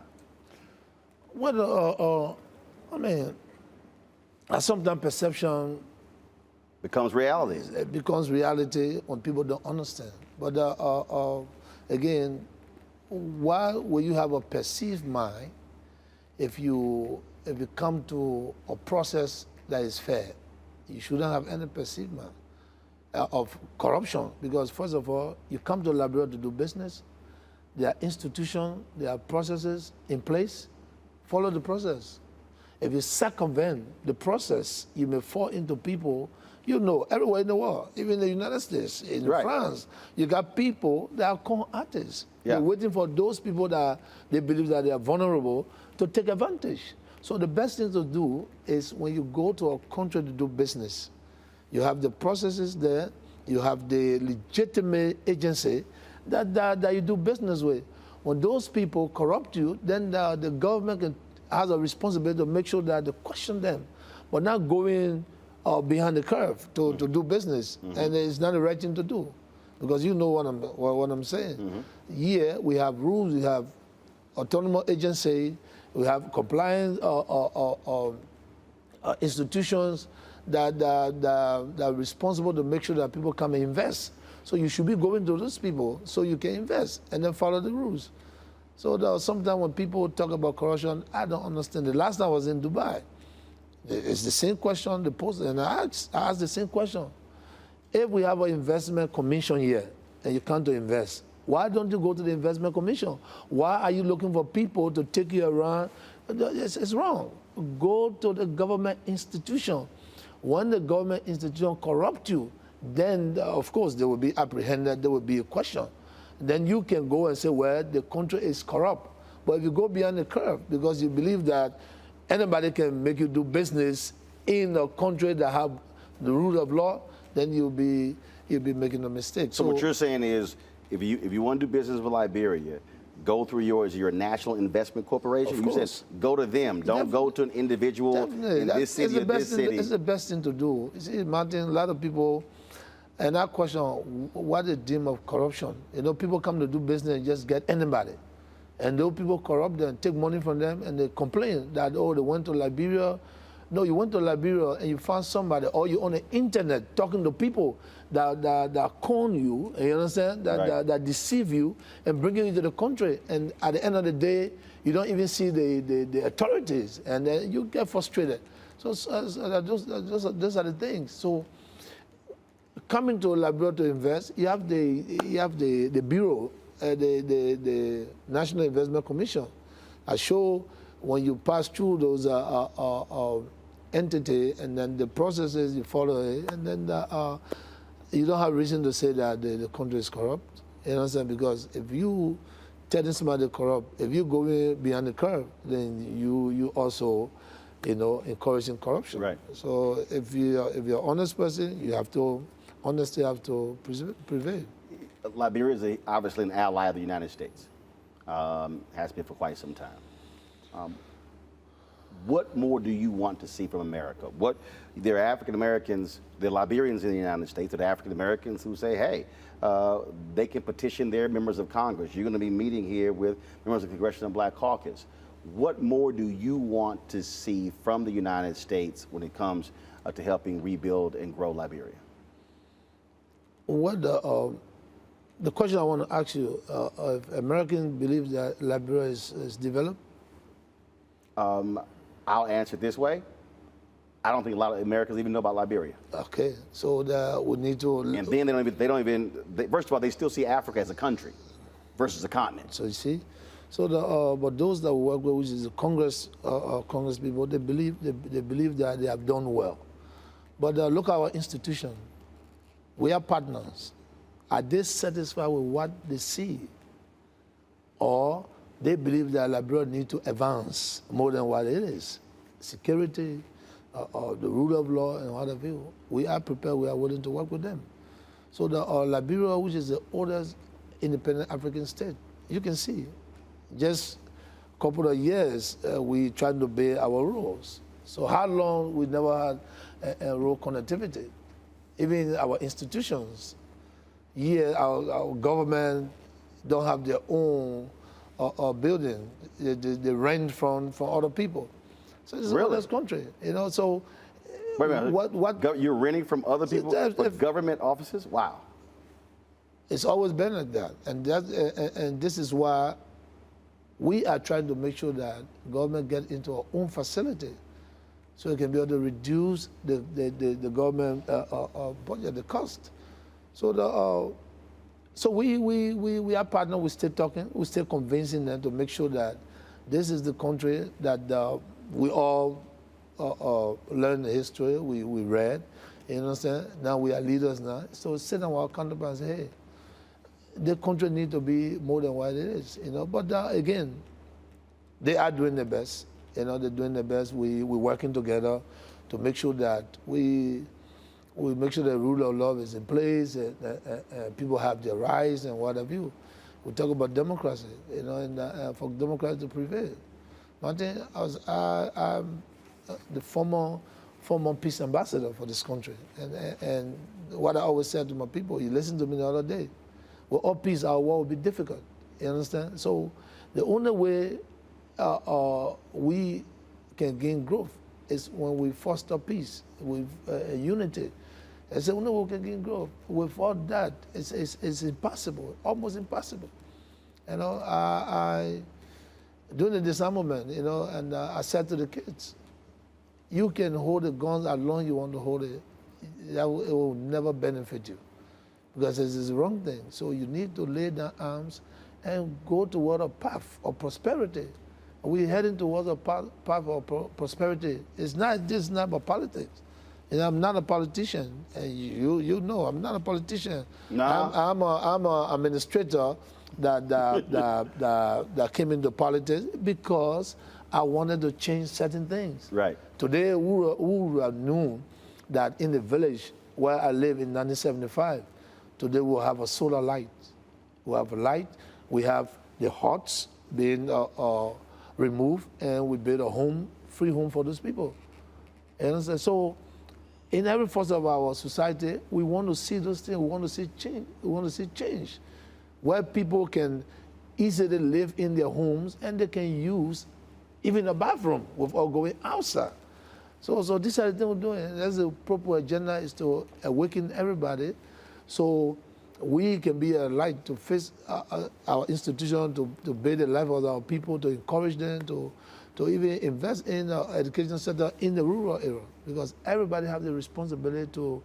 Well, I mean, sometimes perception becomes reality. It becomes reality when people don't understand. But again, why will you have a perceived mind if you come to a process that is fair? You shouldn't have any perceived mind of corruption, because first of all, you come to Liberia to do business. There are institutions, there are processes in place. Follow the process. If you circumvent the process, you may fall into people, you know, everywhere in the world, even in the United States, in France, you got people that are con artists. Yeah. They're waiting for those people that they believe that they are vulnerable to take advantage. So the best thing to do is when you go to a country to do business, you have the processes there, you have the legitimate agency that you do business with. When those people corrupt you, then the government has a responsibility to make sure that they question them, but not going behind the curve to do business. And it's not the right thing to do, because you know what I'm saying. Here we have rules, we have autonomous agency, we have compliance institutions that are responsible to make sure that people come and invest. So you should be going to those people so you can invest and then follow the rules. So sometimes when people talk about corruption, I don't understand. The last time I was in Dubai, it's the same question they posed, and I asked the same question. If we have an investment commission here and you come to invest, why don't you go to the investment commission? Why are you looking for people to take you around? It's wrong. Go to the government institution. When the government institution corrupt you, then of course they will be apprehended, there will be a question. Then you can go and say, well, the country is corrupt. But if you go beyond the curve because you believe that anybody can make you do business in a country that have the rule of law, then you'll be making a mistake. So what you're saying is, if you want to do business with Liberia, go through your national investment corporation. You said go to them. Don't go to an individual in this city or this city. It's the best thing to do. You see, Martin, a lot of people, and that question, what is the deem of corruption? You know, people come to do business and just get anybody. And those people corrupt them, take money from them, and they complain that, oh, they went to Liberia. No, you went to Liberia and you found somebody, or you on the internet talking to people that con you, you understand, that deceive you and bring you to the country. And at the end of the day, you don't even see the authorities, and then you get frustrated. So those are the things. So coming to Liberia to invest, you have the bureau, the National Investment Commission. I show when you pass through those entity, and then the processes you follow it, and then you don't have reason to say that the country is corrupt. You understand? Because if you telling somebody corrupt, if you go beyond the curve, then you also, you know, encouraging corruption. Right. So if you're an honest person, you have to honesty have to prevail. Liberia is obviously an ally of the United States. Has been for quite some time. What more do you want to see from America? There are African Americans, there are Liberians in the United States, there are African Americans who say, hey, they can petition their members of Congress. You're going to be meeting here with members of the Congressional Black Caucus. What more do you want to see from the United States when it comes to helping rebuild and grow Liberia? What the question I want to ask you, if Americans believe that Liberia is developed? I'll answer it this way. I don't think a lot of Americans even know about Liberia. Okay, so we need to. And then they don't even. First of all, they still see Africa as a country versus a continent. So you see, so but those that we work with, which is the Congress people, they believe that they have done well. But look at our institution. We are partners. Are they satisfied with what they see, or they believe that Liberia needs to advance more than what it is? Security, the rule of law, and what have you. We are prepared, we are willing to work with them. So the Liberia, which is the oldest independent African state, you can see, just a couple of years, we trying to obey our rules. So how long we never had a rural connectivity? Even our institutions, our government don't have their own building. They rent from other people. So it's a honest country, you know. So wait a minute. You're renting from other people for government offices? Wow. It's always been like that, and this is why we are trying to make sure that government get into our own facility, so it can be able to reduce the government budget, the cost. So we are partners. We stay talking. We stay convincing them to make sure that this is the country that we all learn the history. We read. You understand? Now we are leaders now. So sit down with our counterparts and say, hey, the country needs to be more than what it is. You know. But again, they are doing their best. You know, they're doing their best. We're working together to make sure that we make sure the rule of law is in place, and people have their rights and what have you. We talk about democracy, you know, and for democracy to prevail. One thing, I'm the former peace ambassador for this country, and what I always said to my people, you listened to me the other day, without peace, our war will be difficult. You understand? So the only way we can gain growth is when we foster peace with unity. It's the only way we can gain growth. Without that, it's impossible, almost impossible. You know, during the disarmament, you know, and I said to the kids, you can hold the guns as long as you want to hold it. It will never benefit you, because this is the wrong thing. So you need to lay down arms and go toward a path of prosperity. We're heading towards a path of prosperity. It's not just not about politics. You know, I'm not a politician, and you know I'm not a politician. No. I'm an administrator that came into politics because I wanted to change certain things. Right. Today, we have known that in the village where I live in 1975, today we'll have a solar light. We have a light. We have the huts being removed, and we build a home, free home for those people. And so, in every facet of our society, we want to see those things. We want to see change. We want to see change, where people can easily live in their homes and they can use even a bathroom without going outside. So these are the things we're doing. That's the proper agenda, is to awaken everybody, so we can be a light to face our institution, to build the life of our people, to encourage them, to even invest in our education center in the rural area, because everybody has the responsibility to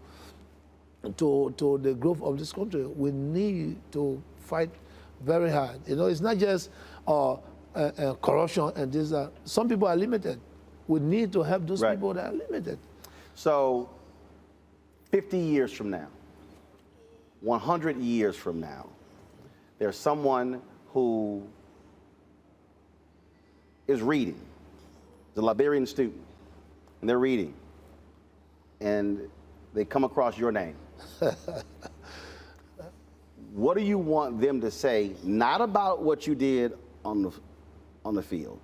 the growth of this country. We need to fight very hard. You know, it's not just corruption and this. Some people are limited. We need to help those people that are limited. So, 50 years from now, 100 years from now, there's someone who is reading, the Liberian student, and they're reading, and they come across your name. What do you want them to say, not about what you did on the field?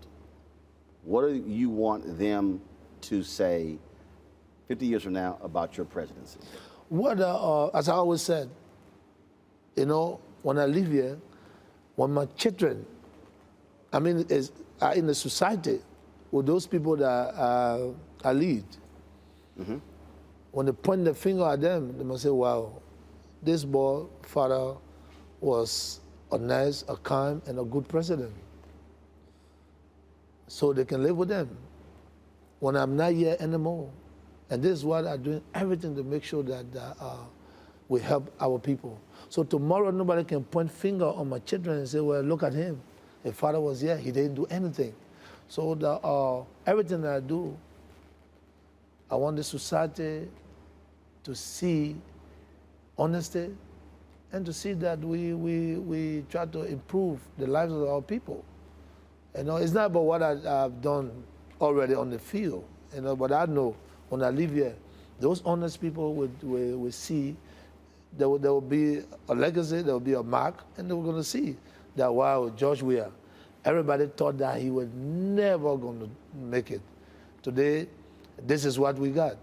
What do you want them to say 50 years from now about your presidency? What, as I always said, you know, when I live here, when my children, are in the society with those people that I lead, when they point the finger at them, they must say, wow, this boy, father, was a nice, a kind, and a good president. So they can live with them. When I'm not here anymore, and this is what I'm doing, everything to make sure that we help our people. So tomorrow, nobody can point finger on my children and say, well, look at him. If father was here, he didn't do anything. So everything that I do, I want the society to see honesty and to see that we try to improve the lives of our people. You know, it's not about what I've done already on the field, you know, but I know when I live here, those honest people will see there will be a legacy, there will be a mark, and they're going to see that, wow, George Weah, everybody thought that he was never going to make it. Today, this is what we got.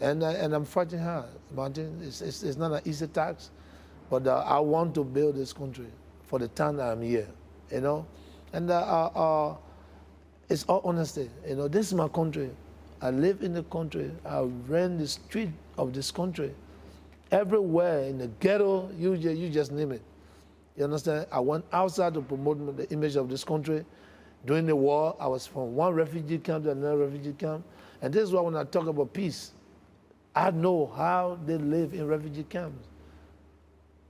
And I'm fighting hard, Martin. It's not an easy task, but I want to build this country for the time that I'm here, you know? And it's all honesty. You know, this is my country. I live in the country. I ran the street of this country. Everywhere, in the ghetto, you just name it. You understand? I went outside to promote the image of this country. During the war, I was from one refugee camp to another refugee camp. And this is why when I talk about peace, I know how they live in refugee camps.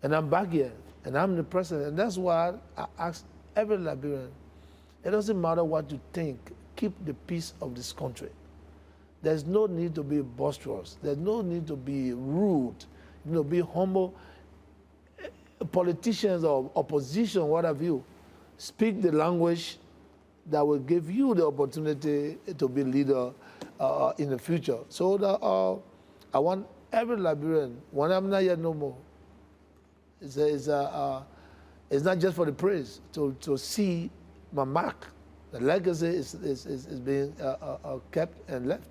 And I'm back here, and I'm the president. And that's why I ask every Liberian, it doesn't matter what you think, keep the peace of this country. There's no need to be boisterous. There's no need to be rude. You know, be humble. Politicians or opposition, what have you, speak the language that will give you the opportunity to be leader in the future. So I want every Liberian, when I'm not here no more, it's not just for the praise, to see my mark. The legacy is being kept and left.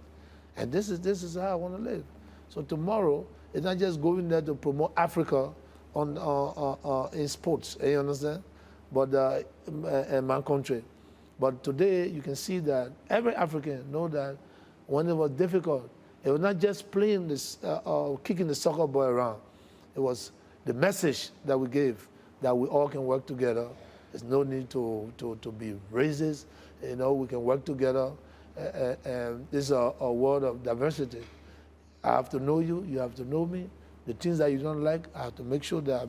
And this is how I want to live. So tomorrow, it's not just going there to promote Africa in sports, you understand? But in my country. But today, you can see that every African know that when it was difficult, it was not just playing this, kicking the soccer ball around. It was the message that we gave, that we all can work together. There's no need to be racist. You know, we can work together. And this is a world of diversity. I have to know you, you have to know me. The things that you don't like, I have to make sure that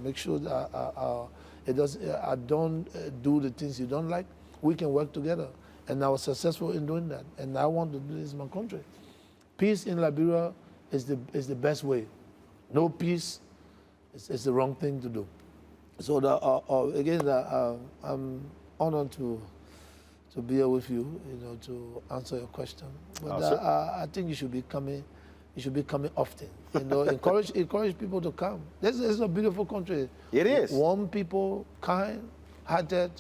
I don't do the things you don't like. We can work together. And I was successful in doing that. And I want to do this in my country. Peace in Liberia is the best way. No peace is the wrong thing to do. So again, I'm honored to be here with you, you know, to answer your question. But I think you should be coming. You should be coming often. You know, encourage people to come. This is a beautiful country. It is. Warm people, kind, hearted,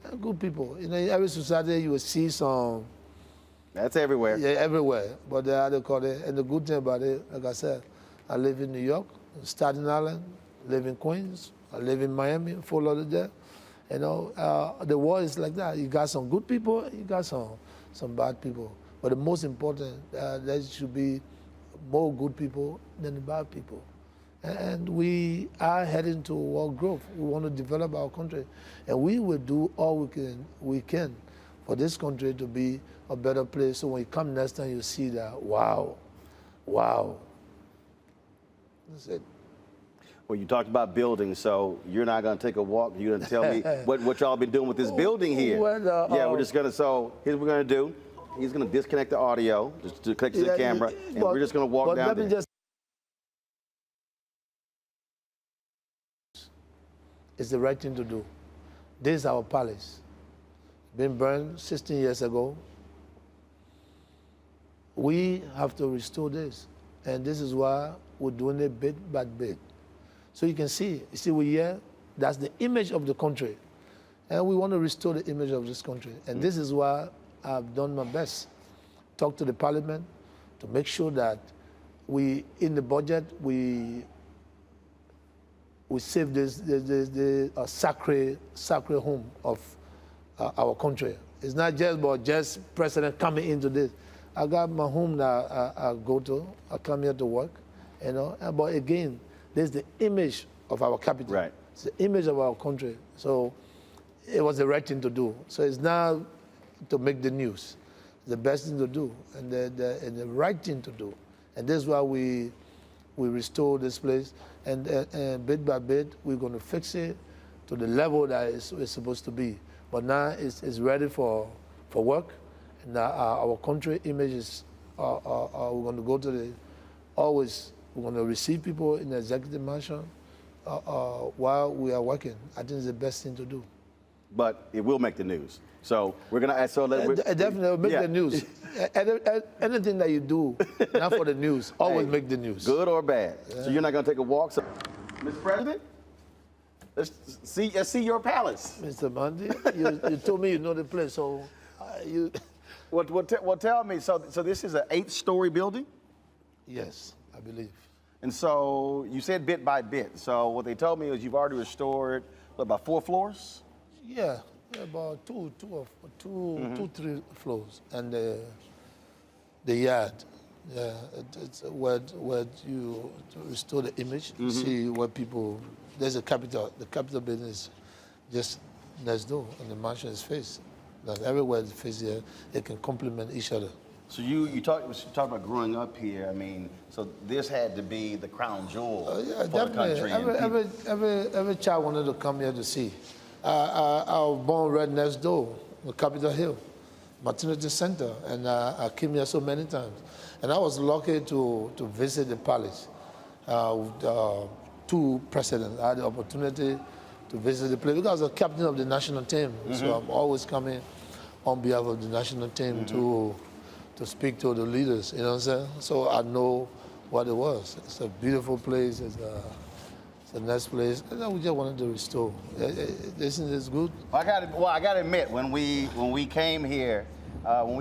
and good people. You know, in every society you will see some. That's everywhere. Yeah, everywhere. But they call it. And the good thing about it, like I said, I live in New York, Staten Island, live in Queens, I live in Miami, Fort Lauderdale. You know, the world is like that. You got some good people, you got some bad people. But the most important, there should be more good people than the bad people. And we are heading to world growth. We want to develop our country. And we will do all we can for this country to be a better place. So when you come next time, you see that, wow. That's it. Well, you talked about buildings, so you're not going to take a walk. You're going to tell me what y'all been doing with this building here. Well, yeah, we're just going to, so here's what we're going to do. He's going to disconnect the audio, just to connect to the camera, and we're just going to walk down there. It's the right thing to do. This is our palace. Been burned 16 years ago. We have to restore this. And this is why we're doing it bit by bit. So you can see, we're here, that's the image of the country. And we want to restore the image of this country. And this is why I've done my best. Talk to the parliament to make sure that in the budget, we save this sacred home of our country. It's not just about just president coming into this. I got my home that I go to. I come here to work, you know. But again, there's the image of our capital. Right. It's the image of our country. So it was the right thing to do. So it's not to make the news. It's the best thing to do and the right thing to do. And that's why we restore this place. And bit by bit, we're going to fix it to the level that it's supposed to be. But now it's ready for work. And our country image is, we're going to go to we're going to receive people in the executive mansion while we are working. I think it's the best thing to do. But it will make the news. So we're going to ask. Definitely will make the news. Anything that you do, not for the news, always make the news. Good or bad. Yeah. So you're not going to take a walk? So, Mr. President, let's see your palace. Mr. Bundy, you told me you know the place, so you... Well, tell me, so this is an 8-story building? Yes, I believe. And so you said bit by bit. So what they told me is you've already restored, about 4 floors? Yeah, about two, 3 floors. And the yard, yeah, it's where you restore the image. You see where people, there's a capital, the capital building is just next door, and the mansion is faced. That everywhere it's faced here, it can complement each other. So you talked about growing up here. I mean, so this had to be the crown jewel for the country. Every child wanted to come here to see. I was born right next door, on Capitol Hill, Maternity Center, and I came here so many times. And I was lucky to visit the palace with 2 presidents. I had the opportunity to visit the place because I was a captain of the national team. So I'm always coming on behalf of the national team to speak to the leaders, you know what I'm saying? So I know what it was. It's a beautiful place. It's a nice place. And we just wanted to restore. Isn't this good? I got to admit, when we came here, to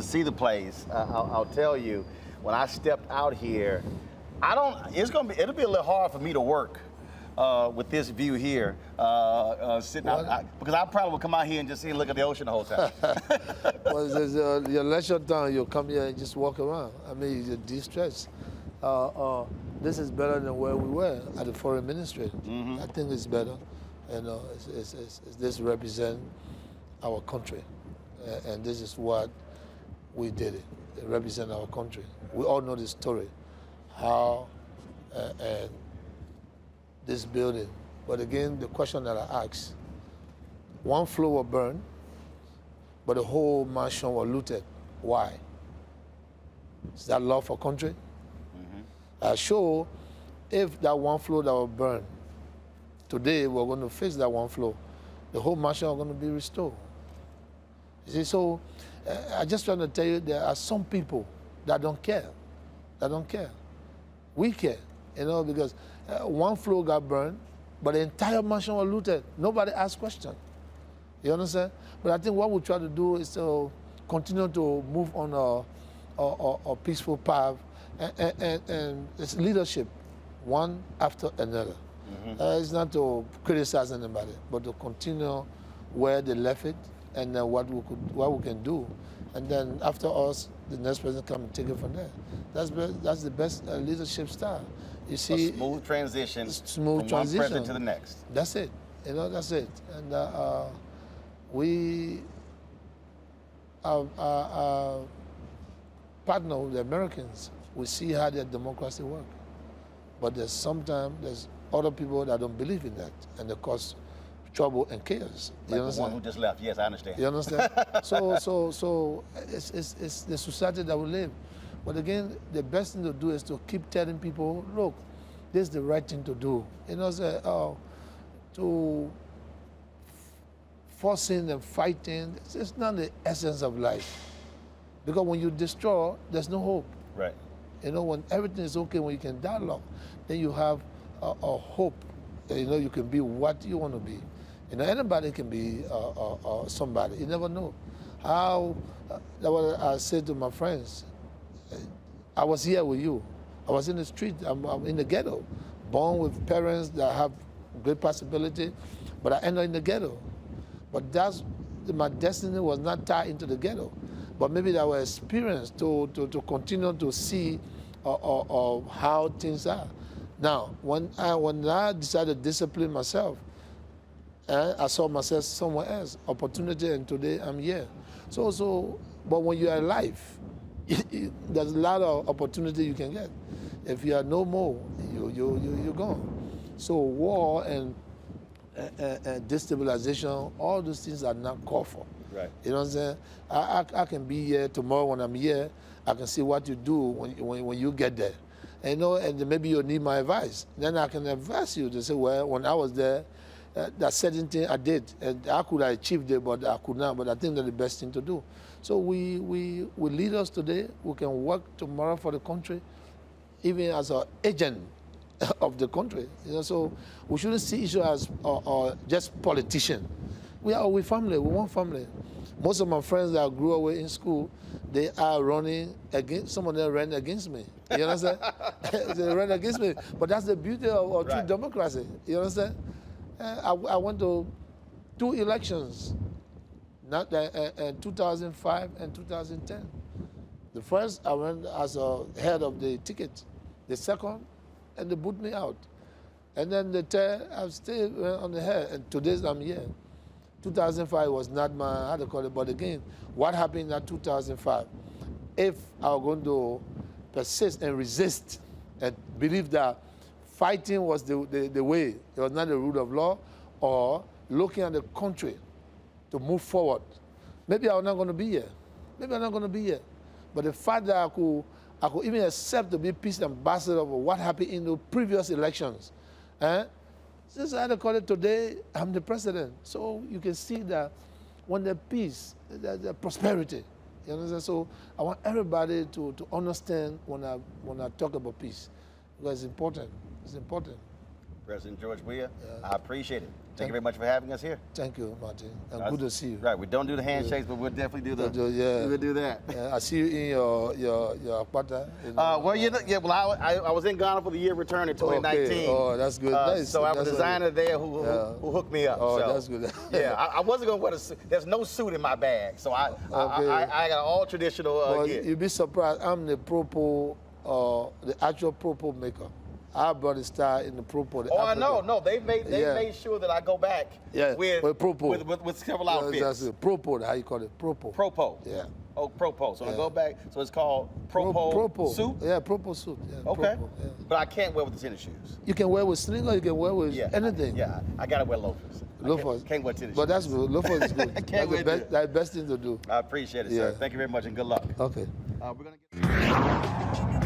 see the place, I'll tell you, when I stepped out here, it'll be a little hard for me to work with this view here, sitting out, because I probably would come out here and just look at the ocean the whole time. Well, your leisure time, you'll come here and just walk around. I mean, you're de-stressed. This is better than where we were at the foreign ministry. I think it's better. You know, this represents our country, and this is what we did. It represents our country. We all know the story, how and this building. But again, the question that I asked, 1 floor was burned, but the whole mansion was looted. Why? Is that love for country? Sure, if that 1 floor that was burned, today we're going to fix that 1 floor, the whole mansion is going to be restored. You see, so I just trying to tell you there are some people that don't care. We care, you know, because 1 floor got burned, but the entire mansion was looted. Nobody asked questions. You understand? But I think what we try to do is to continue to move on a peaceful path, and it's leadership, one after another. It's not to criticize anybody, but to continue where they left it, and what we can do, and then after us, the next person come and take it from there. That's the best leadership style. You see, a smooth transition from one president to the next. That's it. You know, that's it. And we partner with the Americans. We see how their democracy works. But there's other people that don't believe in that, and they cause trouble and chaos. You understand? The one who just left. Yes, I understand. You understand? So it's the society that we live. But again, the best thing to do is to keep telling people, look, this is the right thing to do. You know, to forcing and fighting, it's not the essence of life. Because when you destroy, there's no hope. Right. You know, when everything is okay, when you can dialogue, then you have a hope that, you know, you can be what you want to be. You know, anybody can be somebody. You never know. How, that's what I said to my friends. I was here with you. I was in the street. I'm in the ghetto, born with parents that have great possibility, but I ended up in the ghetto. But that's, my destiny was not tied into the ghetto, but maybe that was experience to continue to see how things are. Now, when I decided to discipline myself, I saw myself somewhere else, opportunity, and today I'm here. But when you're alive, there's a lot of opportunity you can get. If you are no more, you're gone. So war and destabilization, all those things are not called for. Right. You know what I'm saying? I can be here tomorrow when I'm here. I can see what you do when you get there. And, you know, and maybe you need my advice. Then I can advise you to say, well, when I was there, that certain thing I did, and I could have achieved it, but I could not. But I think that's the best thing to do. So we leaders today, we can work tomorrow for the country, even as an agent of the country. You know, so we shouldn't see each other as just politicians. We family. We want family. Most of my friends that I grew up with in school, they are running against. Some of them ran against me. You understand? They ran against me. But that's the beauty of true democracy. You understand? I went to 2 elections, not 2005 and 2010. The first, I went as a head of the ticket. The second, and they put me out. And then the third, I'm still on the head, and today I'm here. 2005 was not my, how to call it, but again, what happened in 2005? If I were going to persist and resist and believe that fighting was the way, it was not the rule of law, or looking at the country to move forward, maybe I'm not going to be here. Maybe I'm not going to be here. But the fact that I could even accept to be peace ambassador of what happened in the previous elections, since I had to call it today, I'm the president. So you can see that when there's peace, there's prosperity. You understand? So I want everybody to understand when I talk about peace, because it's important. It's important. President George Weah, I appreciate it. Thank you very much for having us here. Thank you, Martin. And good to see you. Right, we don't do the handshakes, but we'll definitely do the. We'll do that. I see you in your partner. Well, I was in Ghana for the year return in 2019. Okay. Oh, that's good. So I'm a designer there who hooked me up. Oh, so, that's good. Yeah, I wasn't going to wear a suit. There's no suit in my bag, so I got all traditional gear. You'd be surprised. I'm the the actual propos maker. I brought the style in the propos. I know. No, they made sure that I go back with several outfits. That's it. Propos, how you call it? Propos. Propos. Yeah. Oh, propos. So I go back. So it's called propos suit? Yeah, propos suit. Yeah, okay. Propos, yeah. But I can't wear with the tennis shoes. You can wear with sling or you can wear with anything. I got to wear loafers. Loafers. Can't wear tennis shoes. But that's good. Loafers is good. That's the best thing to do. I appreciate it, sir. Thank you very much and good luck. Okay. We're going to get